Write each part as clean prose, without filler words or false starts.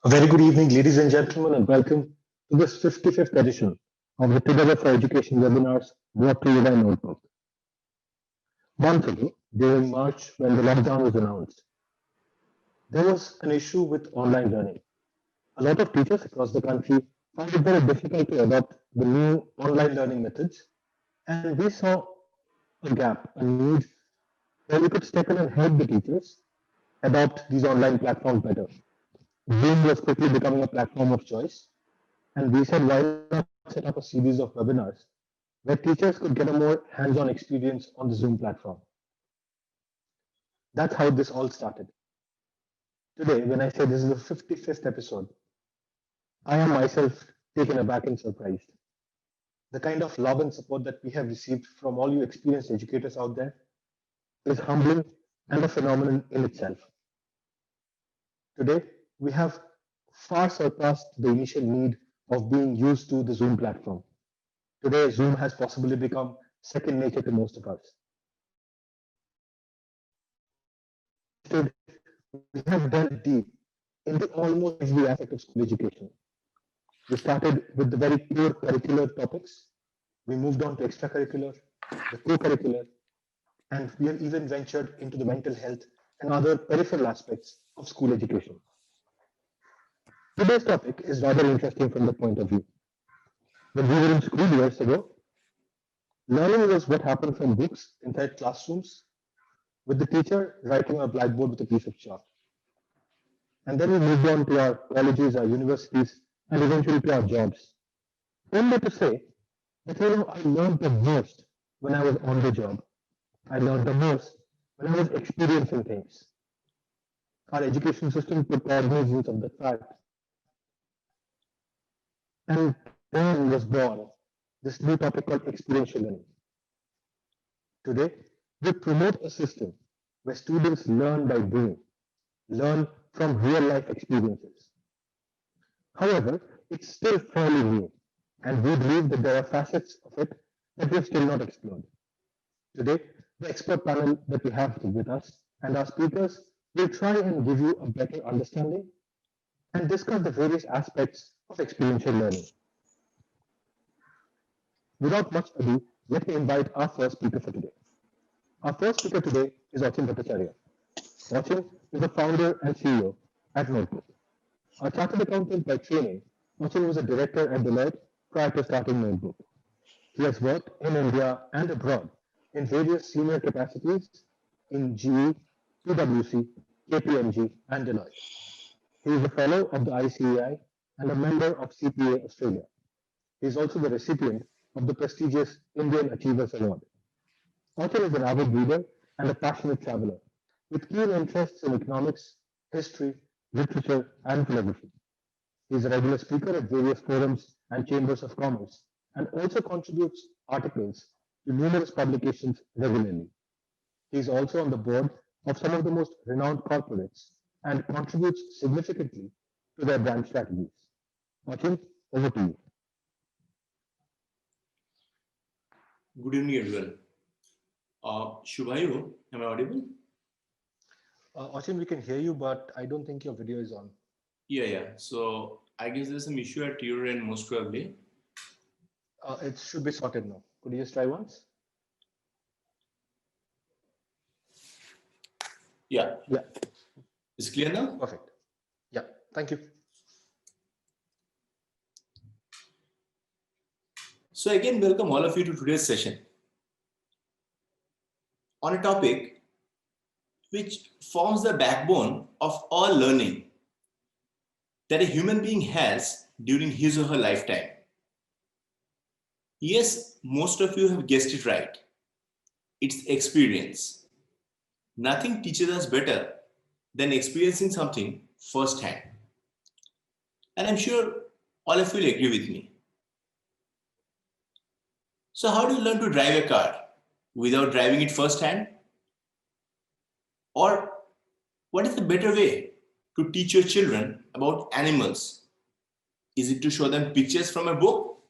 A very good evening, ladies and gentlemen, and welcome to this 55th edition of the Together for Education webinars brought to you by Notebook. Months ago, during March, when the lockdown was announced, there was an issue with online learning. A lot of teachers across the country found it very difficult to adopt the new online learning methods, and we saw a gap, a need where we could step in and help the teachers adopt these online platforms better. Zoom was quickly becoming a platform of choice, and we said, why not set up a series of webinars where teachers could get a more hands-on experience on the Zoom platform. That's how this all started. Today, when I say this is the 55th episode, I am myself taken aback and surprised. The kind of love and support that we have received from all you experienced educators out there is humbling and a phenomenon in itself. Today, we have far surpassed the initial need of being used to the Zoom platform. Today, Zoom has possibly become second nature to most of us. Instead, we have delved deep into almost every aspect of school education. We started with the very pure curricular topics. We moved on to extracurricular, the co-curricular, and we have even ventured into the mental health and other peripheral aspects of school education. Today's topic is rather interesting from the point of view. When we were in school years ago, learning was what happened from books inside classrooms with the teacher writing on a blackboard with a piece of chalk. And then we moved on to our colleges, our universities, and eventually to our jobs. Only to say that, I learned the most when I was on the job. I learned the most when I was experiencing things. Our education system took cognizance of the fact. And then was born this new topic called experiential learning. Today, we promote a system where students learn by doing, learn from real life experiences. However, it's still fairly new, and we believe that there are facets of it that we have still not explored. Today, the expert panel that we have with us and our speakers will try and give you a better understanding and discuss the various aspects of experiential learning. Without much ado, let me invite our first speaker for today. Our first speaker today is Achin Bhattacharya. Achin is the founder and CEO at Notebook. A chartered accountant by training, Achin was a director at Deloitte prior to starting Notebook. He has worked in India and abroad in various senior capacities in GE, PwC, KPMG, and Deloitte. He is a fellow of the ICAI and a member of CPA Australia. He is also the recipient of the prestigious Indian Achievers Award. Achin is an avid reader and a passionate traveler with keen interests in economics, history, literature, and philosophy. He is a regular speaker at various forums and chambers of commerce and also contributes articles to numerous publications regularly. He is also on the board of some of the most renowned corporates and contributes significantly to their brand strategies. Achin, over to you. Good evening, everyone. Shubhayu, am I audible? Achin, we can hear you, but I don't think your video is on. Yeah. So I guess there's some issue at your end, most probably. It should be sorted now. Could you just try once? Yeah. Yeah. Is it clear now? Perfect. Yeah. Thank you. So again, welcome all of you to today's session on a topic which forms the backbone of all learning that a human being has during his or her lifetime. Yes, most of you have guessed it right. It's experience. Nothing teaches us better than experiencing something firsthand. And I'm sure all of you will agree with me. So how do you learn to drive a car without driving it firsthand? Or what is the better way to teach your children about animals? Is it to show them pictures from a book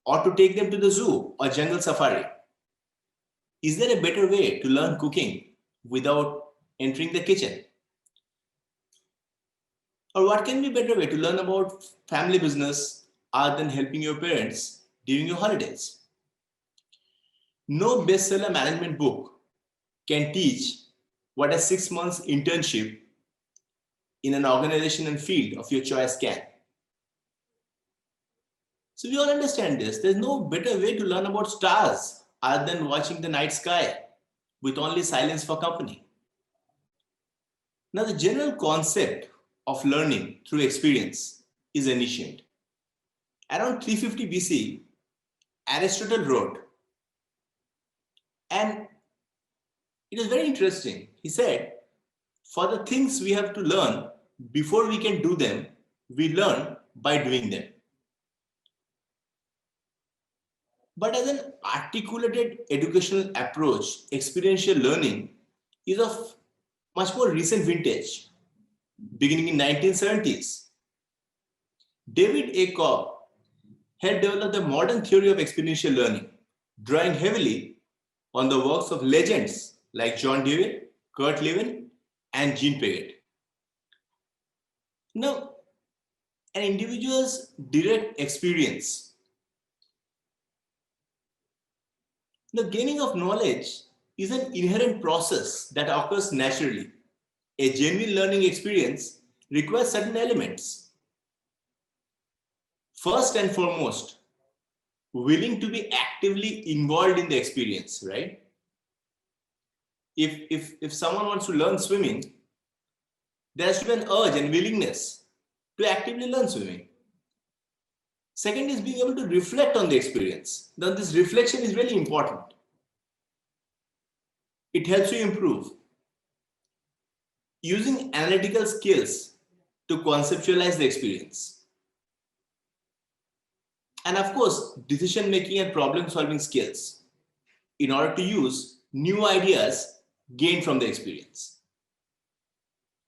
or to take them to the zoo or jungle safari? Is there a better way to learn cooking without entering the kitchen? Or what can be a better way to learn about family business other than helping your parents during your holidays? No bestseller management book can teach what a 6 months internship in an organization and field of your choice can. So we all understand this. There's no better way to learn about stars other than watching the night sky with only silence for company. Now, the general concept of learning through experience is ancient. Around 350 BC, Aristotle wrote, and it is very interesting. He said, for the things we have to learn before we can do them, we learn by doing them. But as an articulated educational approach, experiential learning is of much more recent vintage, beginning in 1970s. David A. Cobb had developed the modern theory of experiential learning, drawing heavily on the works of legends like John Dewey, Kurt Lewin, and Jean Piaget. Now, an individual's direct experience, the gaining of knowledge is an inherent process that occurs naturally. A genuine learning experience requires certain elements. First and foremost, willing to be actively involved in the experience, right? If someone wants to learn swimming, there has to be an urge and willingness to actively learn swimming. Second is being able to reflect on the experience. Now, this reflection is really important. It helps you improve. Using analytical skills to conceptualize the experience. And of course, decision making and problem solving skills in order to use new ideas gained from the experience.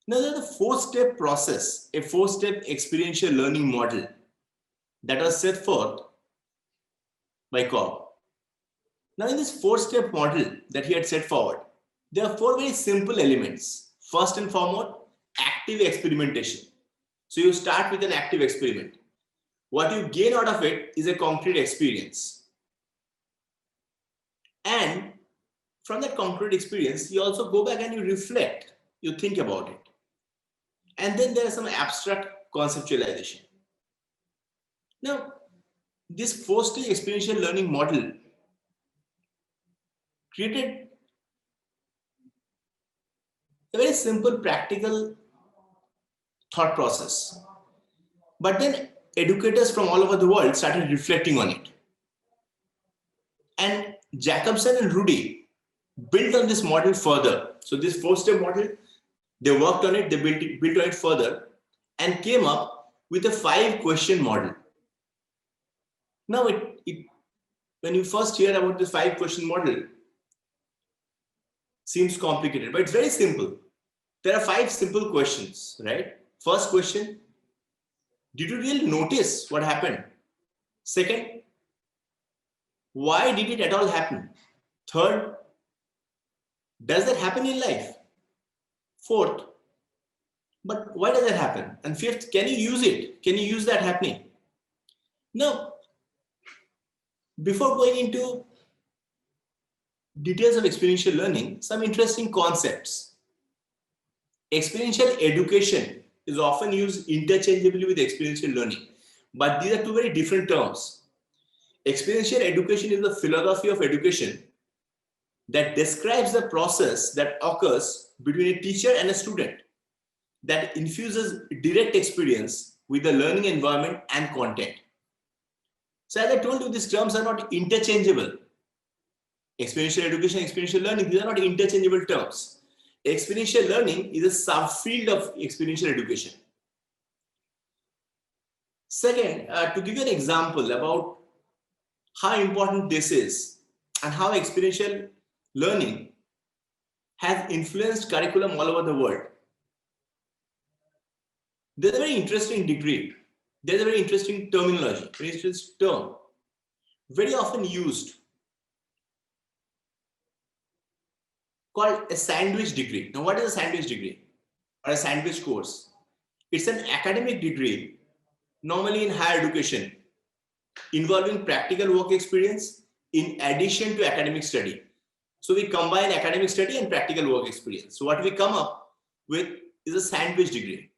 Now, there's a four-step process, a four-step experiential learning model that was set forth by Cobb. Now, in this four-step model that he had set forward, there are four very simple elements. First and foremost, active experimentation. So you start with an active experiment. What you gain out of it is a concrete experience. And from that concrete experience, you also go back and you reflect, you think about it. And then there is some abstract conceptualization. Now, this four-stage experiential learning model created a very simple, practical thought process. But then educators from all over the world started reflecting on it. And Jacobson and Rudy built on this model further. So this four-step model, they worked on it, they built on it further and came up with a 5-question model. Now, when you first hear about this 5-question model, seems complicated, but it's very simple. There are 5 simple questions, right? First question, did you really notice what happened? Second, why did it at all happen? Third, does that happen in life? Fourth, but why does that happen? And fifth, can you use it? Can you use that happening? Now, before going into details of experiential learning, some interesting concepts. Experiential education is often used interchangeably with experiential learning, but these are two very different terms. Experiential education is the philosophy of education that describes the process that occurs between a teacher and a student that infuses direct experience with the learning environment and content. So as I told you, these terms are not interchangeable. Experiential education, experiential learning, these are not interchangeable terms. Experiential learning is a subfield of experiential education. Second, to give you an example about how important this is and how experiential learning has influenced curriculum all over the world. There's a very interesting degree. There's a very interesting terminology, very interesting term, very often used, called a sandwich degree. Now, what is a sandwich degree or a sandwich course? It's an academic degree, normally in higher education, involving practical work experience in addition to academic study. So we combine academic study and practical work experience. So what we come up with is a sandwich degree.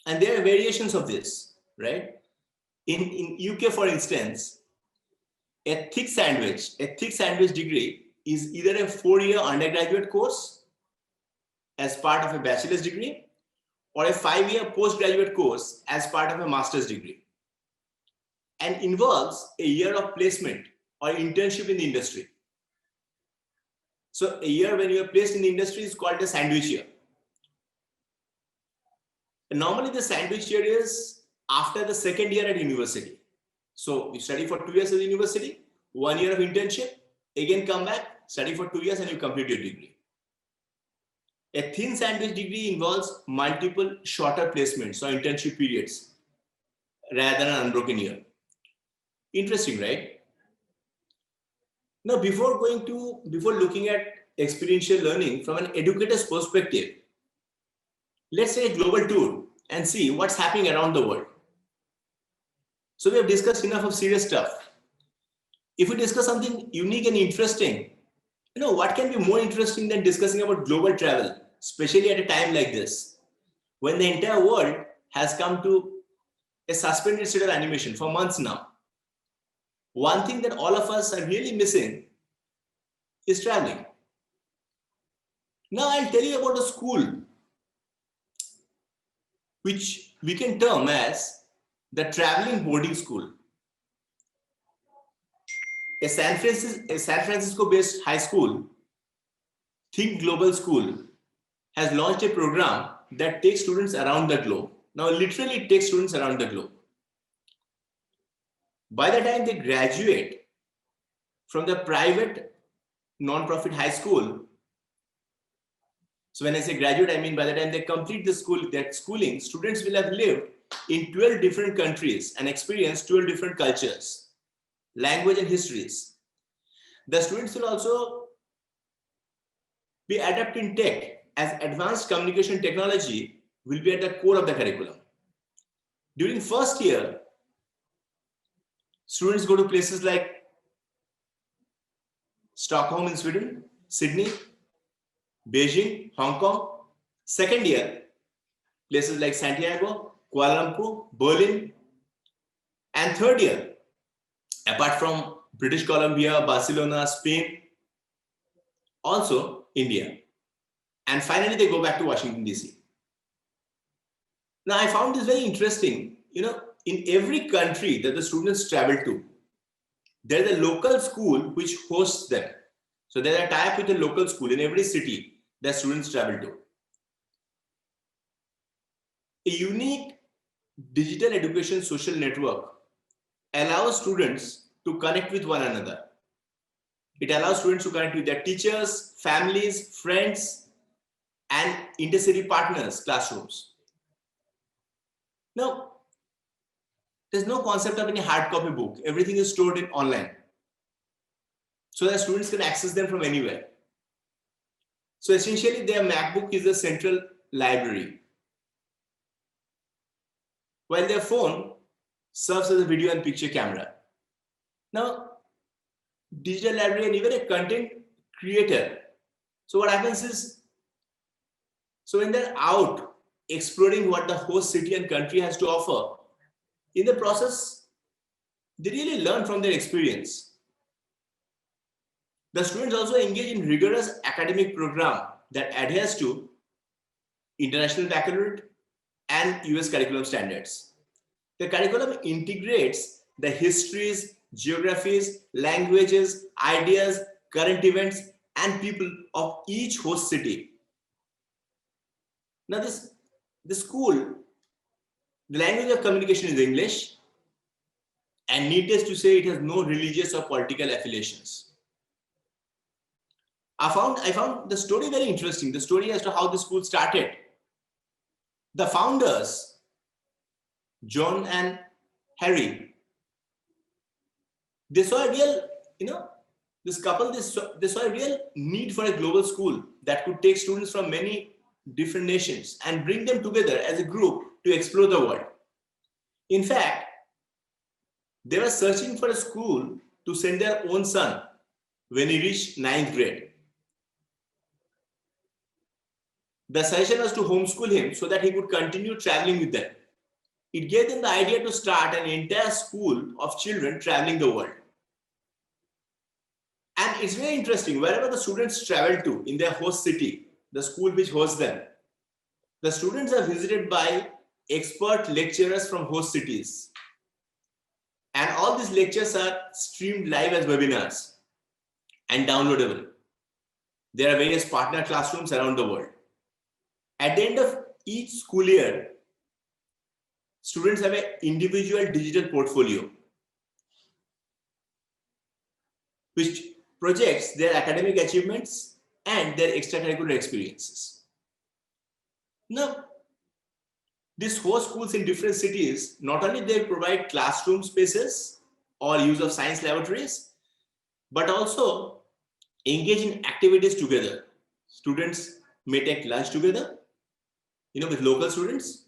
And there are variations of this, right? In UK, for instance, a thick sandwich degree is either a 4-year undergraduate course as part of a bachelor's degree or a 5-year postgraduate course as part of a master's degree, and involves a year of placement or internship in the industry. So a year when you are placed in the industry is called a sandwich year. And normally the sandwich year is after the second year at university. So you study for 2 years at the university, 1 year of internship, again come back, study for 2 years, and you complete your degree. A thin sandwich degree involves multiple shorter placements or internship periods rather than an unbroken year. Interesting, right? Now, before looking at experiential learning from an educator's perspective, let's take a global tour and see what's happening around the world. So we have discussed enough of serious stuff. If we discuss something unique and interesting, what can be more interesting than discussing about global travel, especially at a time like this, when the entire world has come to a suspended state of animation for months now. One thing that all of us are really missing is traveling. Now I'll tell you about a school which we can term as the traveling boarding school. A San Francisco-based high school, Think Global School, has launched a program that takes students around the globe. Now, literally, it takes students around the globe. By the time they graduate from the private non-profit high school, so when I say graduate, I mean by the time they complete the schooling, students will have lived in 12 different countries and experienced 12 different cultures, language and histories. The students will also be adept in tech, as advanced communication technology will be at the core of the curriculum. During first year, students go to places like Stockholm in Sweden, Sydney, Beijing, Hong Kong. Second year, places like Santiago, Kuala Lumpur, Berlin. And third year, apart from British Columbia, Barcelona, Spain, also India. And finally, they go back to Washington, D.C. Now, I found this very interesting. In every country that the students travel to, there's a local school which hosts them. So there's a tie-up with a local school in every city that students travel to. A unique digital education social network allows students to connect with one another. It allows students to connect with their teachers, families, friends, and intercity partners, classrooms. Now, there's no concept of any hard copy book. Everything is stored in online, so that students can access them from anywhere. So essentially, their MacBook is a central library, while their phone serves as a video and picture camera. Now, digital library and even a content creator. So what happens is, so when they're out exploring what the host city and country has to offer, in the process, they really learn from their experience. The students also engage in rigorous academic program that adheres to International Baccalaureate and US curriculum standards. The curriculum integrates the histories, geographies, languages, ideas, current events, and people of each host city. Now, the school, the language of communication is English, and needless to say, it has no religious or political affiliations. I found the story very interesting, the story as to how the school started. The founders, John and Harry, they saw a real, this couple, they saw a real need for a global school that could take students from many different nations and bring them together as a group to explore the world. In fact, they were searching for a school to send their own son when he reached 9th grade. The suggestion was to homeschool him so that he could continue traveling with them. It gave them the idea to start an entire school of children traveling the world. And it's very interesting, wherever the students travel to in their host city, the school which hosts them, the students are visited by expert lecturers from host cities. And all these lectures are streamed live as webinars and downloadable. There are various partner classrooms around the world. At the end of each school year, students have an individual digital portfolio which projects their academic achievements and their extracurricular experiences. Now, these host schools in different cities, not only they provide classroom spaces or use of science laboratories, but also engage in activities together. Students may take lunch together, with local students,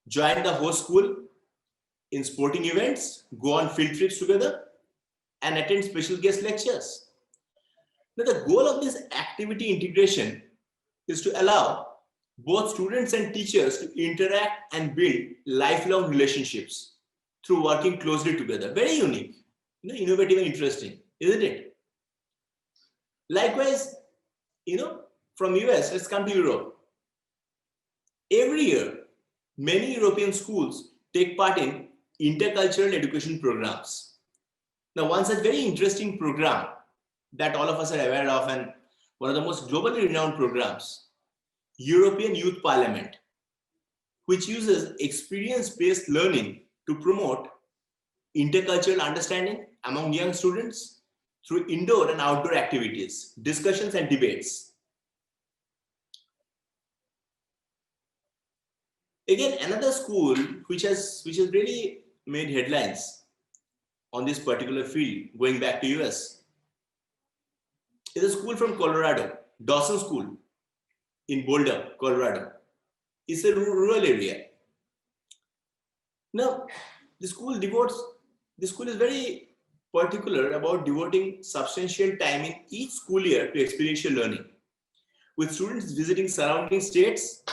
join the host school in sporting events, go on field trips together, and attend special guest lectures. Now, the goal of this activity integration is to allow both students and teachers to interact and build lifelong relationships through working closely together. Very unique, innovative and interesting, isn't it? Likewise, from US, let's come to Europe. Every year, many European schools take part in intercultural education programs. Now, one such very interesting program that all of us are aware of, and one of the most globally renowned programs, European Youth Parliament, which uses experience-based learning to promote intercultural understanding among young students through indoor and outdoor activities, discussions and debates. Again, another school which has really made headlines on this particular field, going back to US, is a school from Colorado, Dawson School in Boulder, Colorado. It's a rural area. Now, the school is very particular about devoting substantial time in each school year to experiential learning, with students visiting surrounding states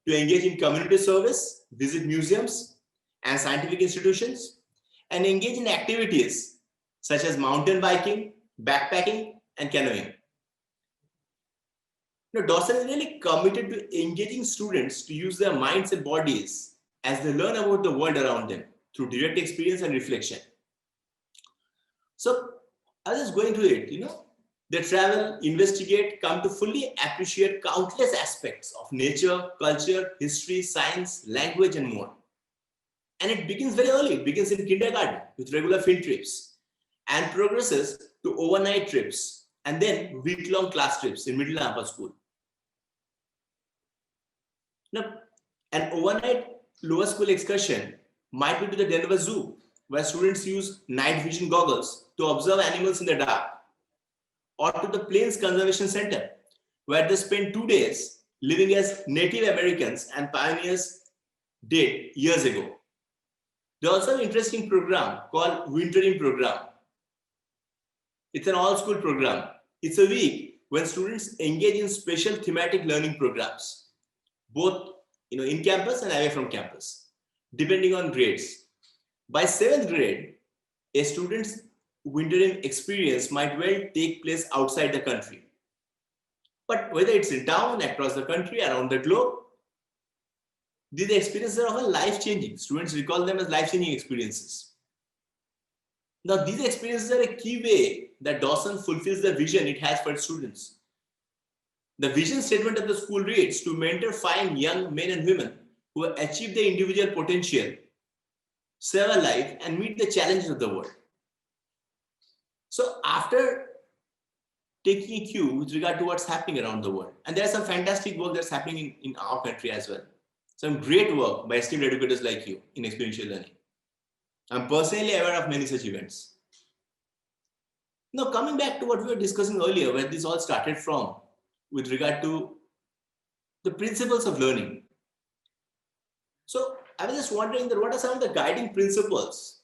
to engage in community service, visit museums and scientific institutions, and engage in activities such as mountain biking, backpacking, and canoeing. Now, Dawson is really committed to engaging students to use their minds and bodies as they learn about the world around them through direct experience and reflection. So, I was just going through it, They travel, investigate, come to fully appreciate countless aspects of nature, culture, history, science, language, and more. And it begins very early. It begins in kindergarten with regular field trips and progresses to overnight trips and then week-long class trips in middle and upper school. Now, an overnight lower school excursion might be to the Denver Zoo, where students use night vision goggles to observe animals in the dark, or to the Plains Conservation Center, where they spend 2 days living as Native Americans and pioneers did years ago. They also have an interesting program called Wintering Program. It's an all-school program. It's a week when students engage in special thematic learning programs, both in campus and away from campus, depending on grades. By 7th grade, a student's wintering experience might well take place outside the country. But whether it's in town, across the country, around the globe, these experiences are often life-changing. Students recall them as life-changing experiences. Now, these experiences are a key way that Dawson fulfills the vision it has for its students. The vision statement of the school reads, to mentor 5 young men and women who have achieved their individual potential, serve a life, and meet the challenges of the world. So after taking a cue with regard to what's happening around the world, and there's some fantastic work that's happening in our country as well. Some great work by esteemed educators like you in experiential learning. I'm personally aware of many such events. Now, coming back to what we were discussing earlier, where this all started from, with regard to the principles of learning. So I was just wondering that what are some of the guiding principles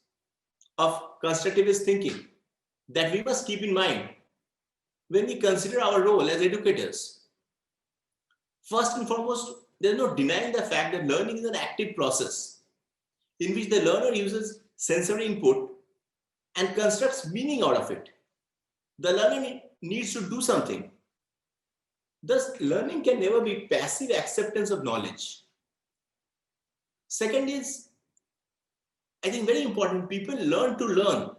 of constructivist thinking that we must keep in mind when we consider our role as educators. First and foremost, there is no denying the fact that learning is an active process in which the learner uses sensory input and constructs meaning out of it. The learner needs to do something. Thus, learning can never be passive acceptance of knowledge. Second is, I think very important, people learn to learn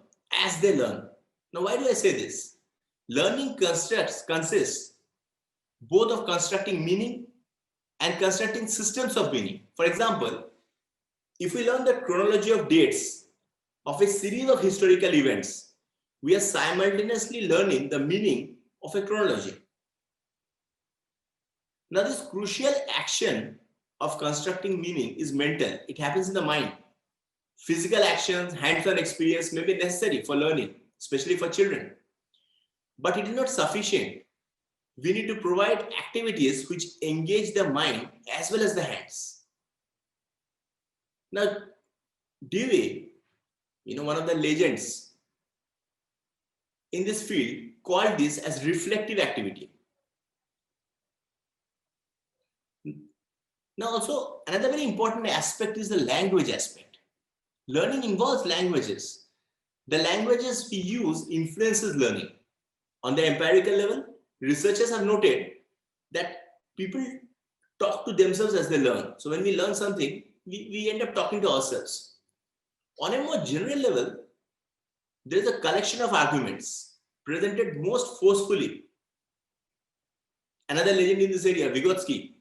as they learn. Now, why do I say this? Learning consists both of constructing meaning and constructing systems of meaning. For example, if we learn the chronology of dates of a series of historical events, we are simultaneously learning the meaning of a chronology. Now, this crucial action of constructing meaning is mental. It happens in the mind. Physical actions, hands-on experience may be necessary for learning, especially for children. But it is not sufficient. We need to provide activities which engage the mind as well as the hands. Now, Dewey, one of the legends in this field, called this as reflective activity. Now, also, another very important aspect is the language aspect. Learning involves languages. The languages we use influences learning. On the empirical level, researchers have noted that people talk to themselves as they learn. So when we learn something, we end up talking to ourselves. On a more general level, there is a collection of arguments presented most forcefully. Another legend in this area, Vygotsky,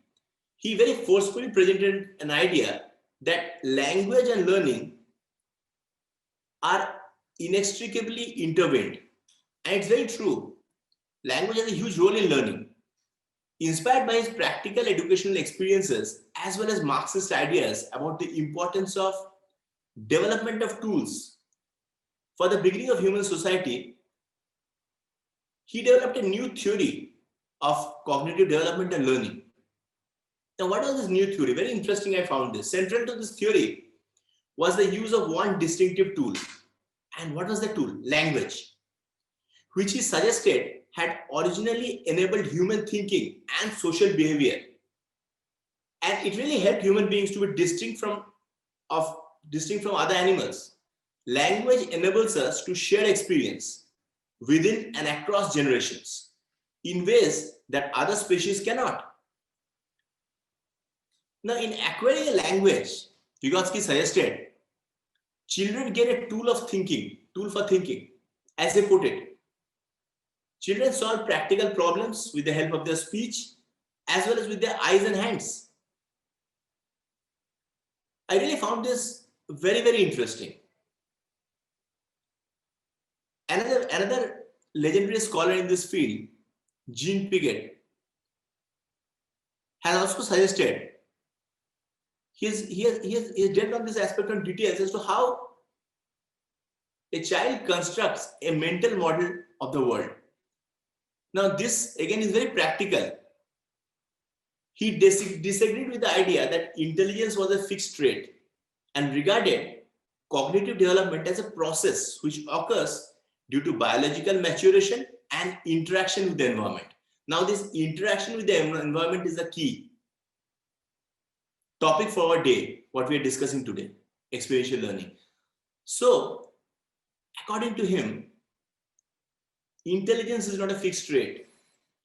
he very forcefully presented an idea that language and learning are inextricably intertwined. And it's very true. Language has a huge role in learning. Inspired by his practical educational experiences as well as Marxist ideas about the importance of development of tools for the beginning of human society, he developed a new theory of cognitive development and learning. Now, what was this new theory? Very interesting, I found this. Central to this theory was the use of one distinctive tool. And what was the tool? Language, which he suggested had originally enabled human thinking and social behavior. And it really helped human beings to be distinct from other animals. Language enables us to share experience within and across generations in ways that other species cannot. Now, in acquiring a language, Vygotsky suggested children get a tool for thinking, as they put it. Children solve practical problems with the help of their speech as well as with their eyes and hands. I really found this very, very interesting. Another legendary scholar in this field, Jean Piaget, has also suggested he has dealt on this aspect on details as to how a child constructs a mental model of the world. Now, this again is very practical. He disagreed with the idea that intelligence was a fixed trait and regarded cognitive development as a process which occurs due to biological maturation and interaction with the environment. Now, this interaction with the environment is the key topic for our day, what we are discussing today, experiential learning. So, according to him, intelligence is not a fixed trait.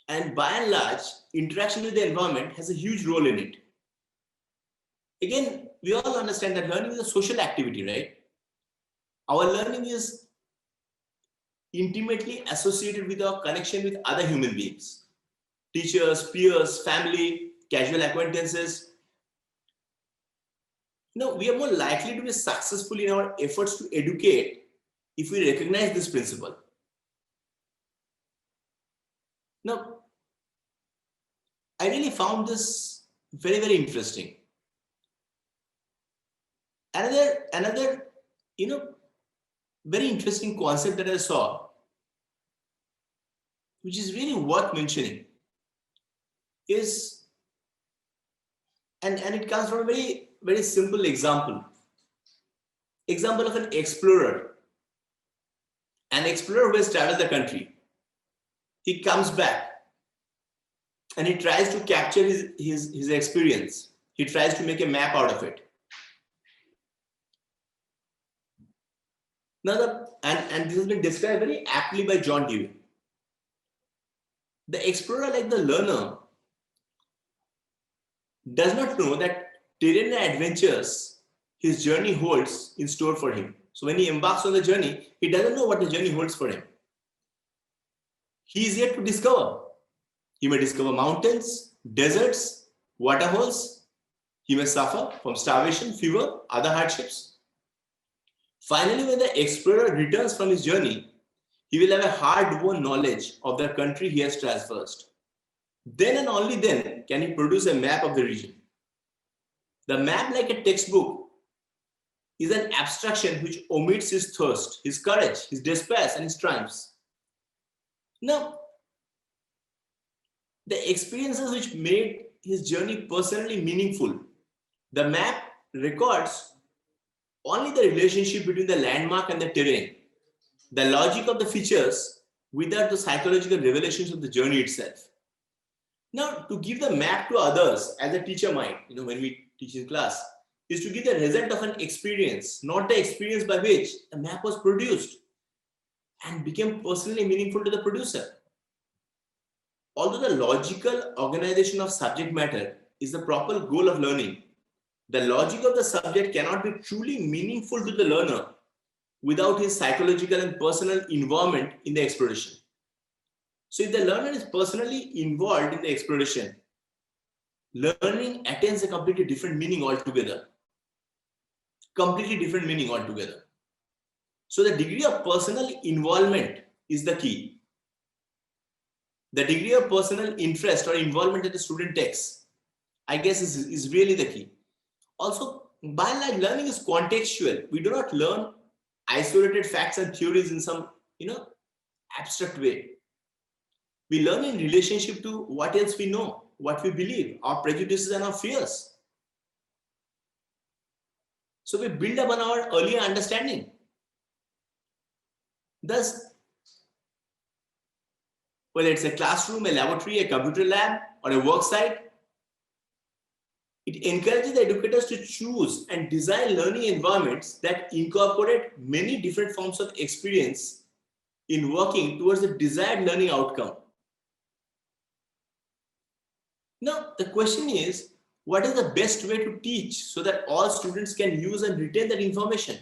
And by and large, interaction with the environment has a huge role in it. Again, we all understand that learning is a social activity, right? Our learning is intimately associated with our connection with other human beings, teachers, peers, family, casual acquaintances. We are more likely to be successful in our efforts to educate if we recognize this principle. Now, I really found this very, very interesting. Another, very interesting concept that I saw, which is really worth mentioning, is, and it comes from a very, very simple example. Example of an explorer. An explorer who has traveled the country. He comes back and he tries to capture his experience. He tries to make a map out of it. Now, and this has been described very aptly by John Dewey. The explorer, like the learner, does not know that terrain and adventures his journey holds in store for him. So when he embarks on the journey, he doesn't know what the journey holds for him. He is yet to discover. He may discover mountains, deserts, waterholes. He may suffer from starvation, fever, other hardships. Finally, when the explorer returns from his journey, he will have a hard-won knowledge of the country he has traversed. Then and only then can he produce a map of the region. The map, like a textbook, is an abstraction which omits his thirst, his courage, his despair, and his triumphs. Now, the experiences which made his journey personally meaningful, the map records only the relationship between the landmark and the terrain, the logic of the features without the psychological revelations of the journey itself. Now, to give the map to others, as a teacher might, when we teach in class, is to give the result of an experience, not the experience by which the map was produced and became personally meaningful to the producer. Although the logical organization of subject matter is the proper goal of learning, the logic of the subject cannot be truly meaningful to the learner without his psychological and personal involvement in the exploration. So if the learner is personally involved in the exploration, learning attains a completely different meaning altogether. Completely different meaning altogether. So the degree of personal involvement is the key. The degree of personal interest or involvement that the student takes, I guess, is really the key. Also, by and large, learning is contextual. We do not learn isolated facts and theories in some, abstract way. We learn in relationship to what else we know, what we believe, our prejudices and our fears. So we build upon our earlier understanding. Thus, whether it's a classroom, a laboratory, a computer lab, or a work site, it encourages the educators to choose and design learning environments that incorporate many different forms of experience in working towards the desired learning outcome. Now, the question is, what is the best way to teach so that all students can use and retain that information?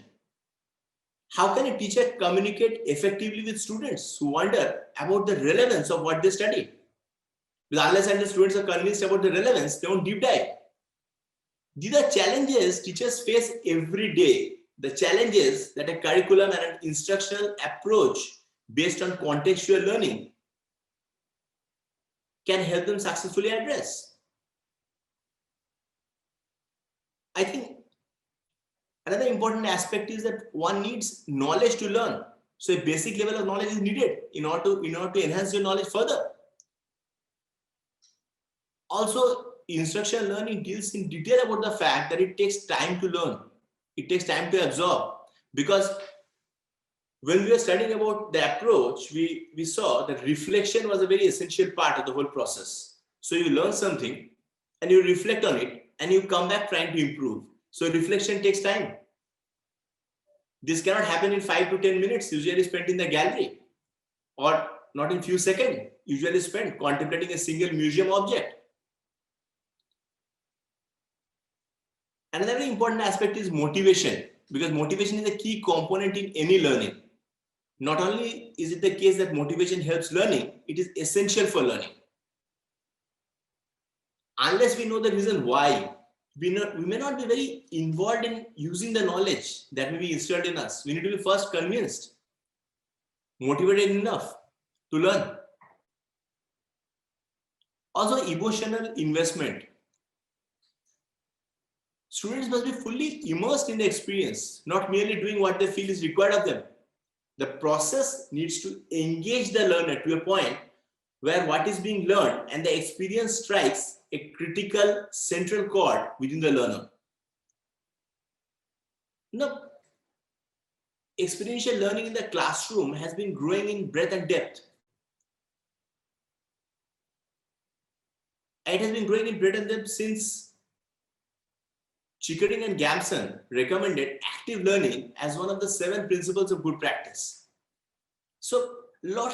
How can a teacher communicate effectively with students who wonder about the relevance of what they study? Because unless and the students are convinced about the relevance, they won't deep dive. These are challenges teachers face every day. The challenges that a curriculum and an instructional approach based on contextual learning can help them successfully address. I think another important aspect is that one needs knowledge to learn. So a basic level of knowledge is needed in order to enhance your knowledge further. Also, instructional learning deals in detail about the fact that it takes time to learn. It takes time to absorb. Because when we were studying about the approach, we saw that reflection was a very essential part of the whole process. So you learn something and you reflect on it and you come back trying to improve. So reflection takes time. This cannot happen in 5 to 10 minutes, usually spent in the gallery, or not in few seconds, usually spent contemplating a single museum object. Another very important aspect is motivation, because motivation is a key component in any learning. Not only is it the case that motivation helps learning, it is essential for learning. Unless we know the reason why, we may not be very involved in using the knowledge that may be instilled in us. We need to be first convinced, motivated enough to learn. Also, emotional investment. Students must be fully immersed in the experience, not merely doing what they feel is required of them. The process needs to engage the learner to a point where what is being learned and the experience strikes a critical central chord within the learner. Now, experiential learning in the classroom has been growing in breadth and depth. It has been growing in breadth and depth since Chickering and Gamson recommended active learning as one of the 7 principles of good practice. So, lot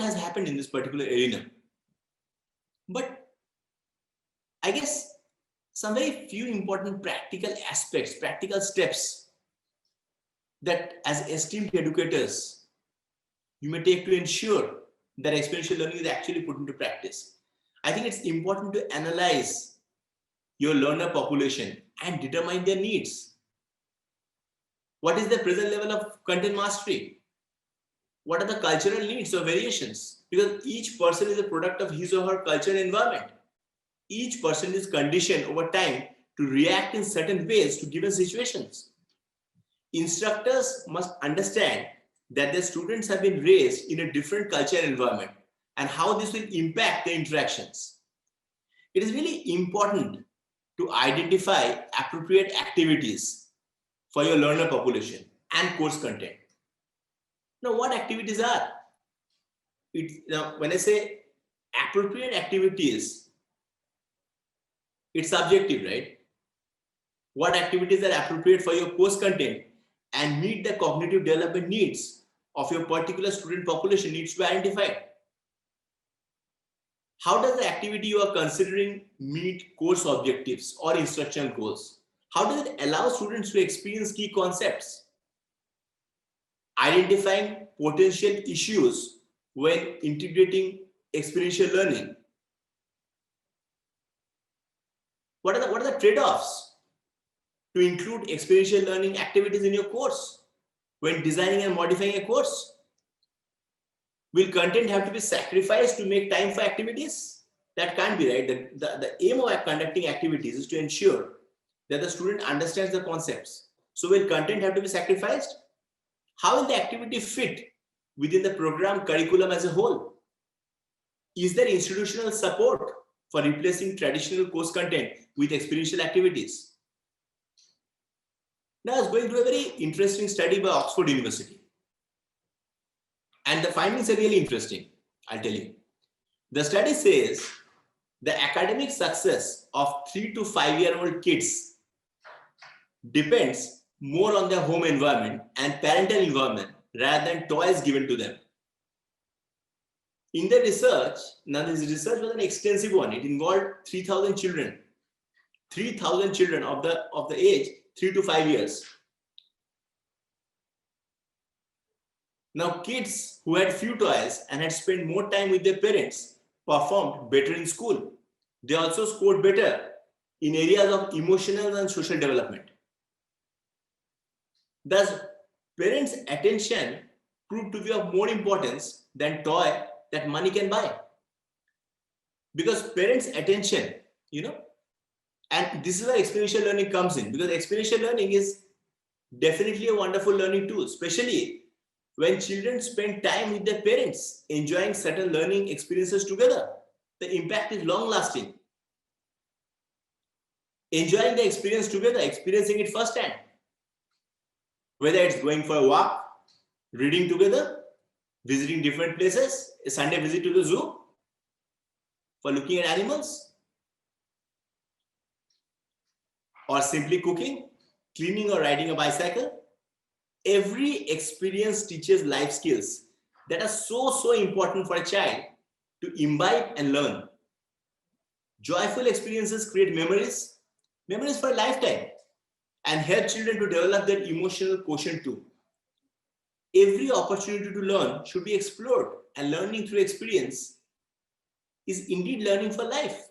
has happened in this particular arena. But I guess some very few important practical aspects, practical steps that as esteemed educators you may take to ensure that experiential learning is actually put into practice. I think it's important to analyze your learner population and determine their needs. What is the present level of content mastery? What are the cultural needs or variations? Because each person is a product of his or her culture and environment. Each person is conditioned over time to react in certain ways to given situations. Instructors must understand that their students have been raised in a different culture and environment and how this will impact their interactions. It is really important to identify appropriate activities for your learner population and course content. Now, what activities are? Now, when I say appropriate activities, it's subjective, right? What activities are appropriate for your course content and meet the cognitive development needs of your particular student population needs to be identified. How does the activity you are considering meet course objectives or instructional goals? How does it allow students to experience key concepts? Identifying potential issues when integrating experiential learning. What are the trade-offs to include experiential learning activities in your course when designing and modifying a course? Will content have to be sacrificed to make time for activities? That can't be, right? The aim of conducting activities is to ensure that the student understands the concepts. So will content have to be sacrificed? How will the activity fit within the program curriculum as a whole? Is there institutional support for replacing traditional course content with experiential activities? Now, I was going through a very interesting study by Oxford University. And the findings are really interesting, I'll tell you. The study says the academic success of 3 to 5-year-old kids depends more on their home environment and parental environment rather than toys given to them. In the research, now this research was an extensive one. It involved 3,000 children. 3,000 children of the age 3 to 5 years. Now, kids who had few toys and had spent more time with their parents performed better in school. They also scored better in areas of emotional and social development. Thus, parents' attention proved to be of more importance than toy that money can buy. Because parents' attention, and this is where experiential learning comes in, because experiential learning is definitely a wonderful learning tool, especially when children spend time with their parents, enjoying certain learning experiences together. The impact is long lasting. Enjoying the experience together, experiencing it firsthand. Whether it's going for a walk, reading together, visiting different places, a Sunday visit to the zoo, for looking at animals, or simply cooking, cleaning or riding a bicycle. Every experience teaches life skills that are so important for a child to imbibe and learn. Joyful experiences create memories for a lifetime, and help children to develop their emotional quotient too. Every opportunity to learn should be explored, and learning through experience is indeed learning for life.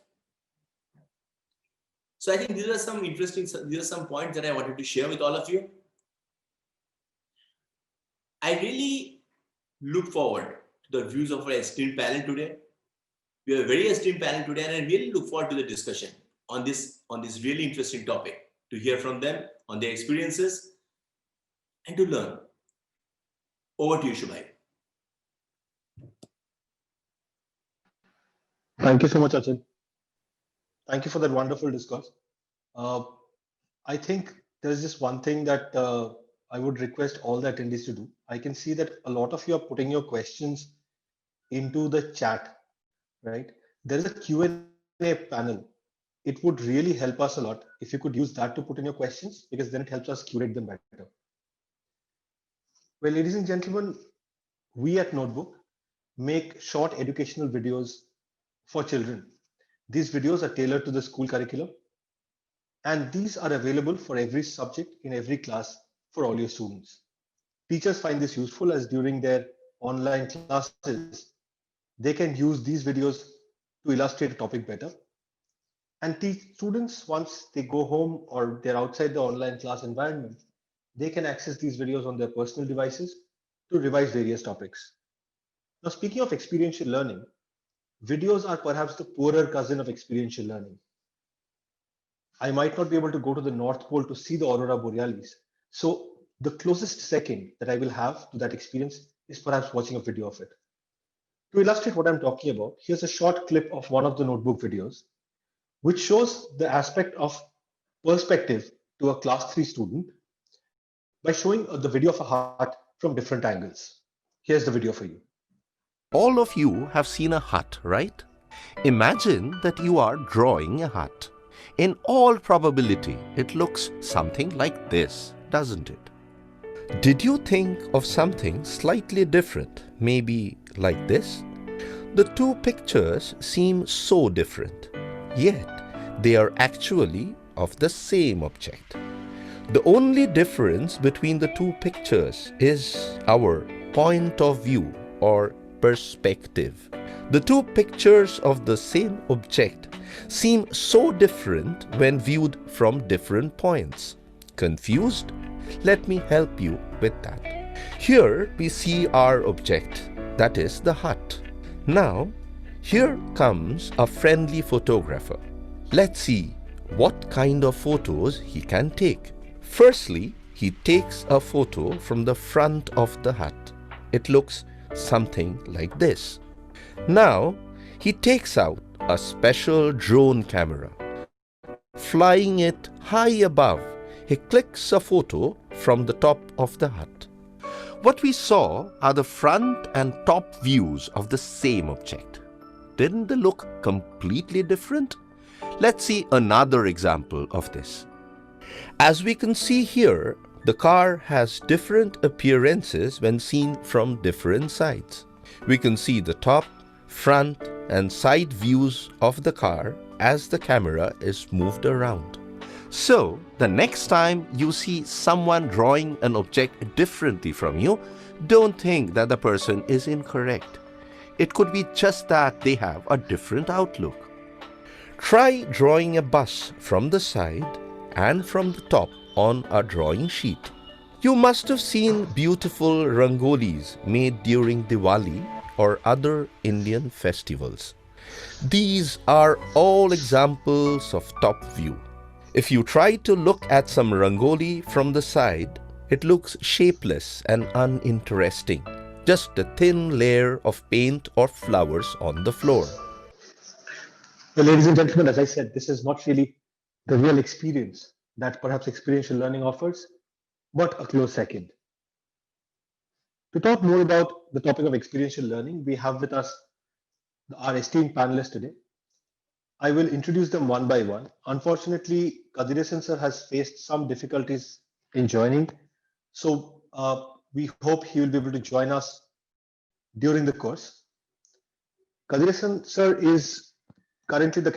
So I think these are some points that I wanted to share with all of you. I really look forward to the views of our esteemed panel today. We have a very esteemed panel today, and I really look forward to the discussion on this really interesting topic, to hear from them on their experiences and to learn. Over to you, Shubhai. Thank you so much, Achal. Thank you for that wonderful discourse. I think there's just one thing that I would request all the attendees to do. I can see that a lot of you are putting your questions into the chat, right? There is a Q&A panel. It would really help us a lot if you could use that to put in your questions, because then it helps us curate them better. Well, ladies and gentlemen, we at Notebook make short educational videos for children. These videos are tailored to the school curriculum, and these are available for every subject in every class for all your students. Teachers find this useful as during their online classes, they can use these videos to illustrate a topic better. And teach students, once they go home or they're outside the online class environment, they can access these videos on their personal devices to revise various topics. Now, speaking of experiential learning, videos are perhaps the poorer cousin of experiential learning. I might not be able to go to the North Pole to see the aurora borealis. So the closest second that I will have to that experience is perhaps watching a video of it. To illustrate what I'm talking about, here's a short clip of one of the notebook videos, which shows the aspect of perspective to a class 3 student by showing the video of a hut from different angles. Here's the video for you. All of you have seen a hut, right? Imagine that you are drawing a hut. In all probability, it looks something like this, doesn't it? Did you think of something slightly different, maybe like this? The two pictures seem so different, yet they are actually of the same object. The only difference between the two pictures is our point of view or perspective. The two pictures of the same object seem so different when viewed from different points. Confused? Let me help you with that. Here we see our object, that is the hut. Now, here comes a friendly photographer. Let's see what kind of photos he can take. Firstly, he takes a photo from the front of the hut. It looks something like this. Now, he takes out a special drone camera. Flying it high above, he clicks a photo from the top of the hut. What we saw are the front and top views of the same object. Didn't they look completely different? Let's see another example of this. As we can see here, the car has different appearances when seen from different sides. We can see the top, front, and side views of the car as the camera is moved around. So, the next time you see someone drawing an object differently from you, don't think that the person is incorrect. It could be just that they have a different outlook. Try drawing a bus from the side and from the top on a drawing sheet. You must have seen beautiful rangolis made during Diwali or other Indian festivals. These are all examples of top view. If you try to look at some rangoli from the side, it looks shapeless and uninteresting. Just a thin layer of paint or flowers on the floor. Well, ladies and gentlemen, as I said, this is not really the real experience that perhaps experiential learning offers, but a close second. To talk more about the topic of experiential learning, we have with us our esteemed panelists today. I will introduce them one by one. Unfortunately, Kadiresan sir has faced some difficulties in joining, so we hope he will be able to join us during the course. Kadiresan sir is currently in the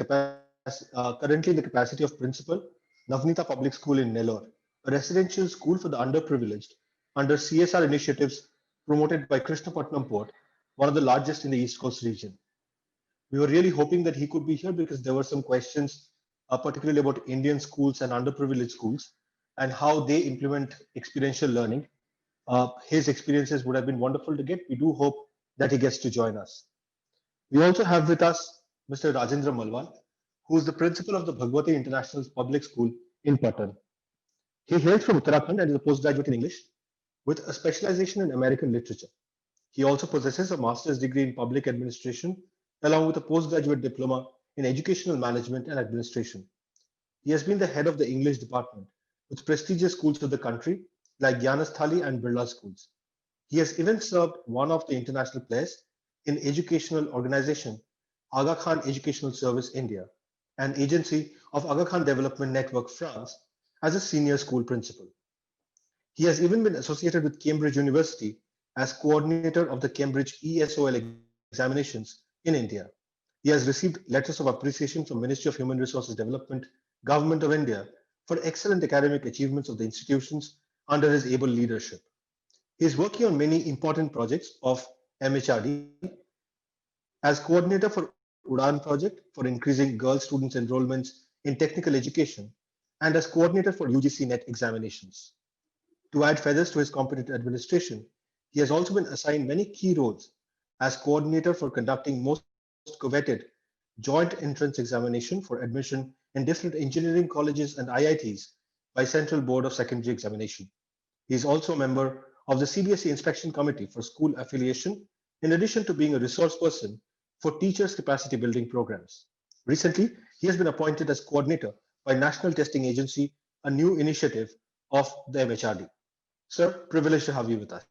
capacity of principal, Navnita Public School in Nellore, a residential school for the underprivileged under CSR initiatives promoted by Krishnapatnam Port, one of the largest in the East Coast region. We were really hoping that he could be here because there were some questions, particularly about Indian schools and underprivileged schools and how they implement experiential learning. His experiences would have been wonderful to get. We do hope that he gets to join us. We also have with us Mr. Rajendra Malwan, who is the principal of the Bhagwati International Public School in Patan. He hails from Uttarakhand and is a postgraduate in English with a specialization in American literature. He also possesses a master's degree in public administration along with a postgraduate diploma in educational management and administration. He has been the head of the English department with prestigious schools of the country like Gyanasthali and Birla schools. He has even served one of the international players in educational organization Aga Khan Educational Service India, an agency of Aga Khan Development Network France, as a senior school principal. He has even been associated with Cambridge University as coordinator of the Cambridge ESOL examinations in India. He has received letters of appreciation from Ministry of Human Resources Development, Government of India for excellent academic achievements of the institutions under his able leadership. He is working on many important projects of MHRD as coordinator for UDAN project for increasing girl students' enrollments in technical education and as coordinator for UGC NET examinations. To add feathers to his competent administration, he has also been assigned many key roles as coordinator for conducting most coveted joint entrance examination for admission in different engineering colleges and IITs by Central Board of Secondary Examination. He is also a member of the CBSE Inspection Committee for School Affiliation, in addition to being a resource person for teachers' capacity building programs. Recently, he has been appointed as coordinator by National Testing Agency, a new initiative of the MHRD. Sir, privileged to have you with us.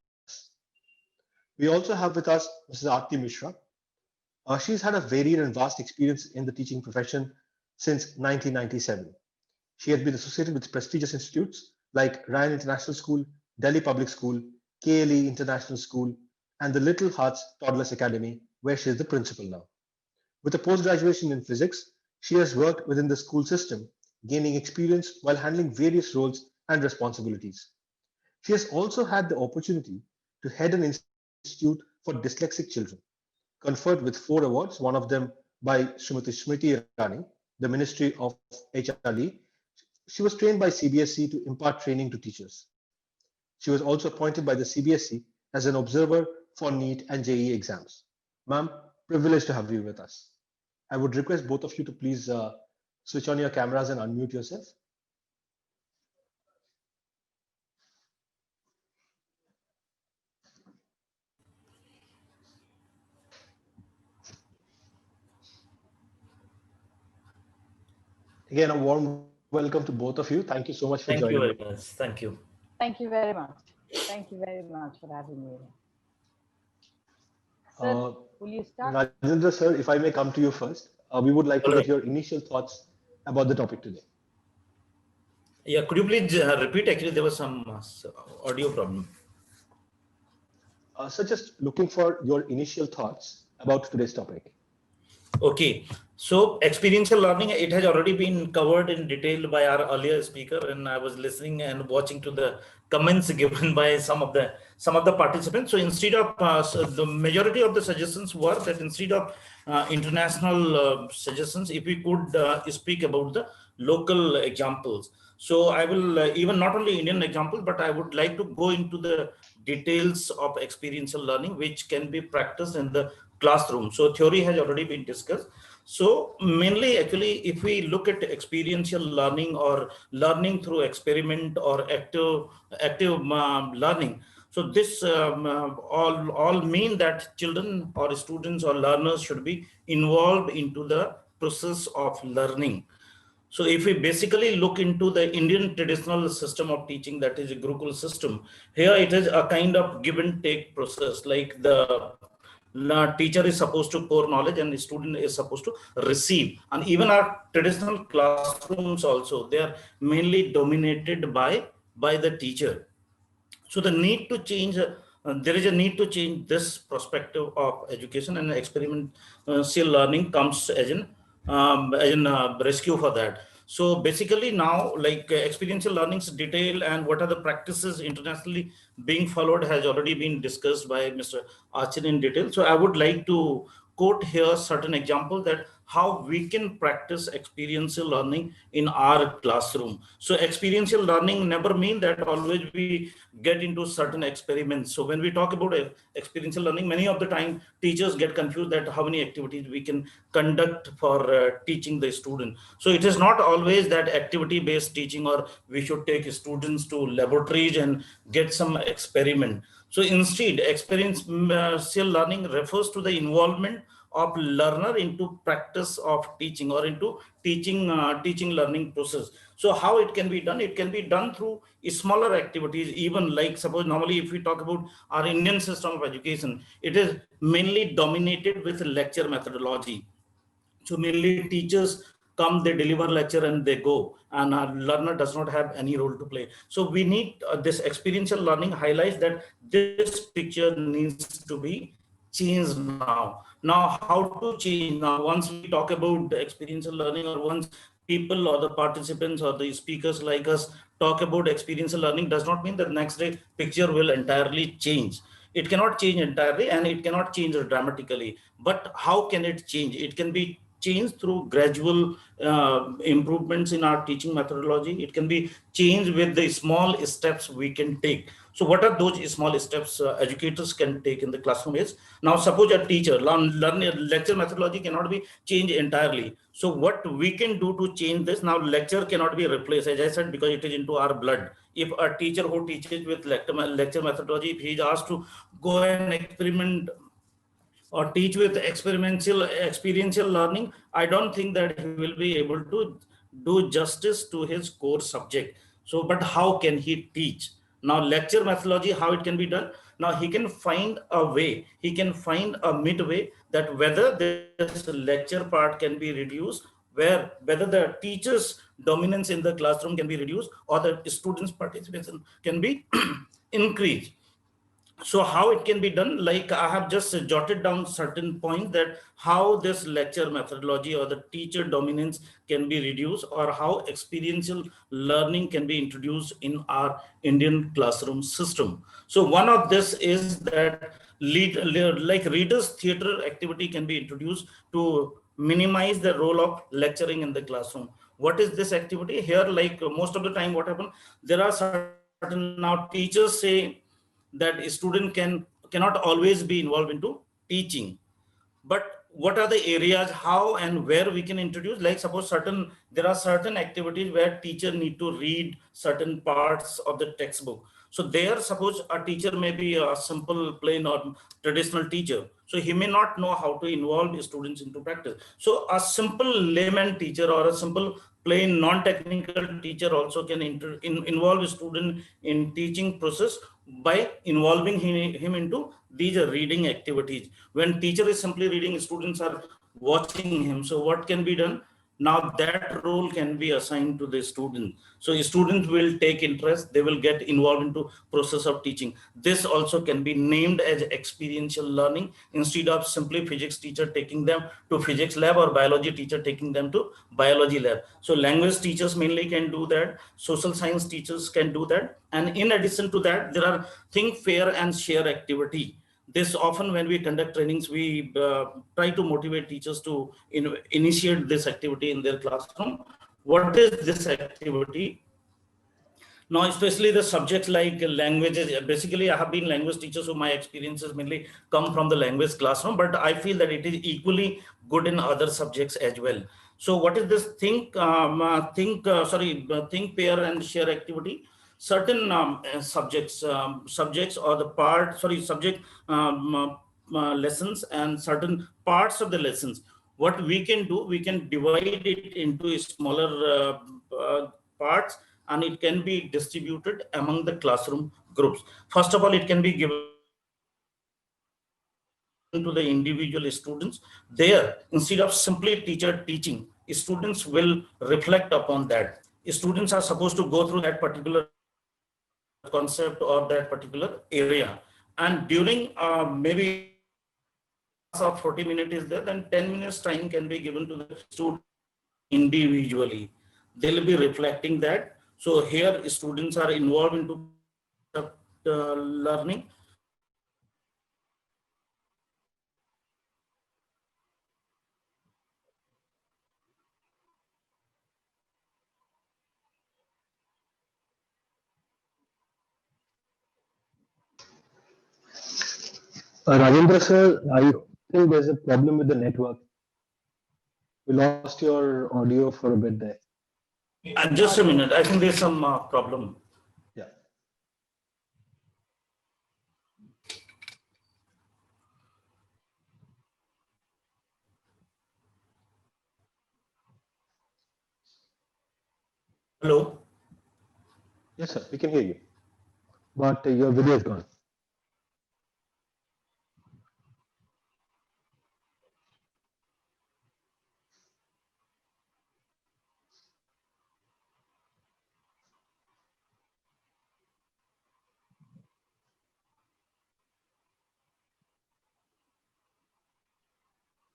We also have with us Mrs. Aarti Mishra. She's had a varied and vast experience in the teaching profession since 1997. She has been associated with prestigious institutes like Ryan International School, Delhi Public School, KLE International School, and the Little Hearts Toddlers Academy, where she is the principal now. With a post-graduation in physics, she has worked within the school system, gaining experience while handling various roles and responsibilities. She has also had the opportunity to head an institute for dyslexic children, conferred with 4 awards, one of them by Srimati Smriti Irani, the Ministry of HRD. She was trained by CBSE to impart training to teachers. She was also appointed by the CBSE as an observer for NEET and JEE exams. Ma'am, privileged to have you with us. I would request both of you to please switch on your cameras and unmute yourself. Again, a warm welcome to both of you. Thank you so much for joining. Thank you very much. Thank you. Thank you very much. Thank you very much for having me. Sir, will you start? Rajendra sir, if I may come to you first, we would like to get your initial thoughts about the topic today. Yeah, could you please repeat? Actually, there was some audio problem. So just looking for your initial thoughts about today's topic. Okay, so experiential learning, it has already been covered in detail by our earlier speaker, and I was listening and watching to the comments given by some of the participants. So instead of the majority of the suggestions were that instead of international suggestions, if we could speak about the local examples. So I will even not only Indian examples, but I would like to go into the details of experiential learning, which can be practiced in the classroom. So theory has already been discussed. So mainly, actually, if we look at experiential learning or learning through experiment or active learning, so this all mean that children or students or learners should be involved into the process of learning. So if we basically look into the Indian traditional system of teaching, that is a Gurukul system, here it is a kind of give and take process, like the teacher is supposed to pour knowledge and the student is supposed to receive. And even our traditional classrooms also, they are mainly dominated by the teacher. So the need to change, there is a need to change this perspective of education, and experiential learning comes as an rescue for that. So basically now, like experiential learning's detail and what are the practices internationally being followed has already been discussed by Mr. Achin in detail. So I would like to quote here certain examples that how we can practice experiential learning in our classroom. So experiential learning never mean that always we get into certain experiments. So when we talk about experiential learning, many of the time teachers get confused that how many activities we can conduct for teaching the student. So it is not always that activity based teaching, or we should take students to laboratories and get some experiment. So instead, experiential learning refers to the involvement of learner into practice of teaching or into teaching learning process. So how it can be done? It can be done through smaller activities, even like suppose normally if we talk about our Indian system of education, it is mainly dominated with lecture methodology. So mainly teachers come, they deliver lecture and they go, and our learner does not have any role to play. So we need this experiential learning highlights that this picture needs to be changed now. Now, how to change? Now, once we talk about the experiential learning, or once people or the participants or the speakers like us talk about experiential learning, does not mean that next day picture will entirely change. It cannot change entirely and it cannot change dramatically. But how can it change? It can be changed through gradual improvements in our teaching methodology. It can be changed with the small steps we can take. So what are those small steps educators can take in the classroom is, now suppose a teacher lecture methodology cannot be changed entirely. So what we can do to change this, now lecture cannot be replaced, as I said, because it is into our blood. If a teacher who teaches with lecture methodology, if he is asked to go and experiment or teach with experiential learning, I don't think that he will be able to do justice to his core subject. So, but how can he teach? Now, lecture methodology, how it can be done? Now, he can find a way, he can find a midway that whether this lecture part can be reduced, whether the teacher's dominance in the classroom can be reduced, or the students' participation can be increased. So how it can be done, like I have just jotted down certain points that how this lecture methodology or the teacher dominance can be reduced, or how experiential learning can be introduced in our Indian classroom system. So one of this is that like readers theater activity can be introduced to minimize the role of lecturing in the classroom. What is this activity here? Like most of the time what happens, there are certain, now teachers say that a student cannot always be involved into teaching. But what are the areas, how and where we can introduce? Like suppose there are certain activities where teacher need to read certain parts of the textbook. So there, suppose a teacher may be a simple plain or traditional teacher, so he may not know how to involve students into practice. So a simple layman teacher or a simple plain non-technical teacher also can involve a student in teaching process by involving him into these reading activities. When teacher is simply reading, students are watching him. So what can be done? Now that role can be assigned to the student. So students will take interest, they will get involved into process of teaching. This also can be named as experiential learning, instead of simply physics teacher taking them to physics lab or biology teacher taking them to biology lab. So language teachers mainly can do that, social science teachers can do that. And in addition to that, there are think, fair and share activity. This often when we conduct trainings, we try to motivate teachers to initiate this activity in their classroom. What is this activity? Now, especially the subjects like languages, basically I have been language teacher, so my experiences mainly come from the language classroom, but I feel that it is equally good in other subjects as well. So what is this think, pair and share activity? Certain subjects or the part, subject lessons and certain parts of the lessons. What we can do, we can divide it into smaller parts, and it can be distributed among the classroom groups. First of all, it can be given to the individual students. There, instead of simply teacher teaching, students will reflect upon that. Students are supposed to go through that particular concept or that particular area, and during maybe of 40 minutes is there, then 10 minutes time can be given to the student individually. They'll be reflecting that. So here students are involved into learning. Rajendra sir, I think there's a problem with the network. We lost your audio for a bit there. Just a minute, I think there's some problem. Yeah. Hello. Yes, sir, we can hear you. But your video is gone.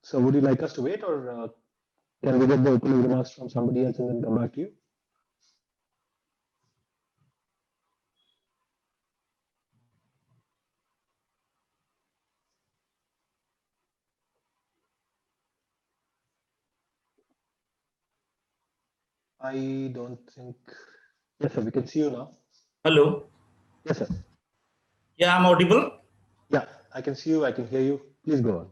So would you like us to wait, or can we get the opening remarks from somebody else and then come back to you? I don't think. Yes, sir, we can see you now. Hello. Yes, sir. Yeah, I'm audible. Yeah, I can see you. I can hear you. Please go on.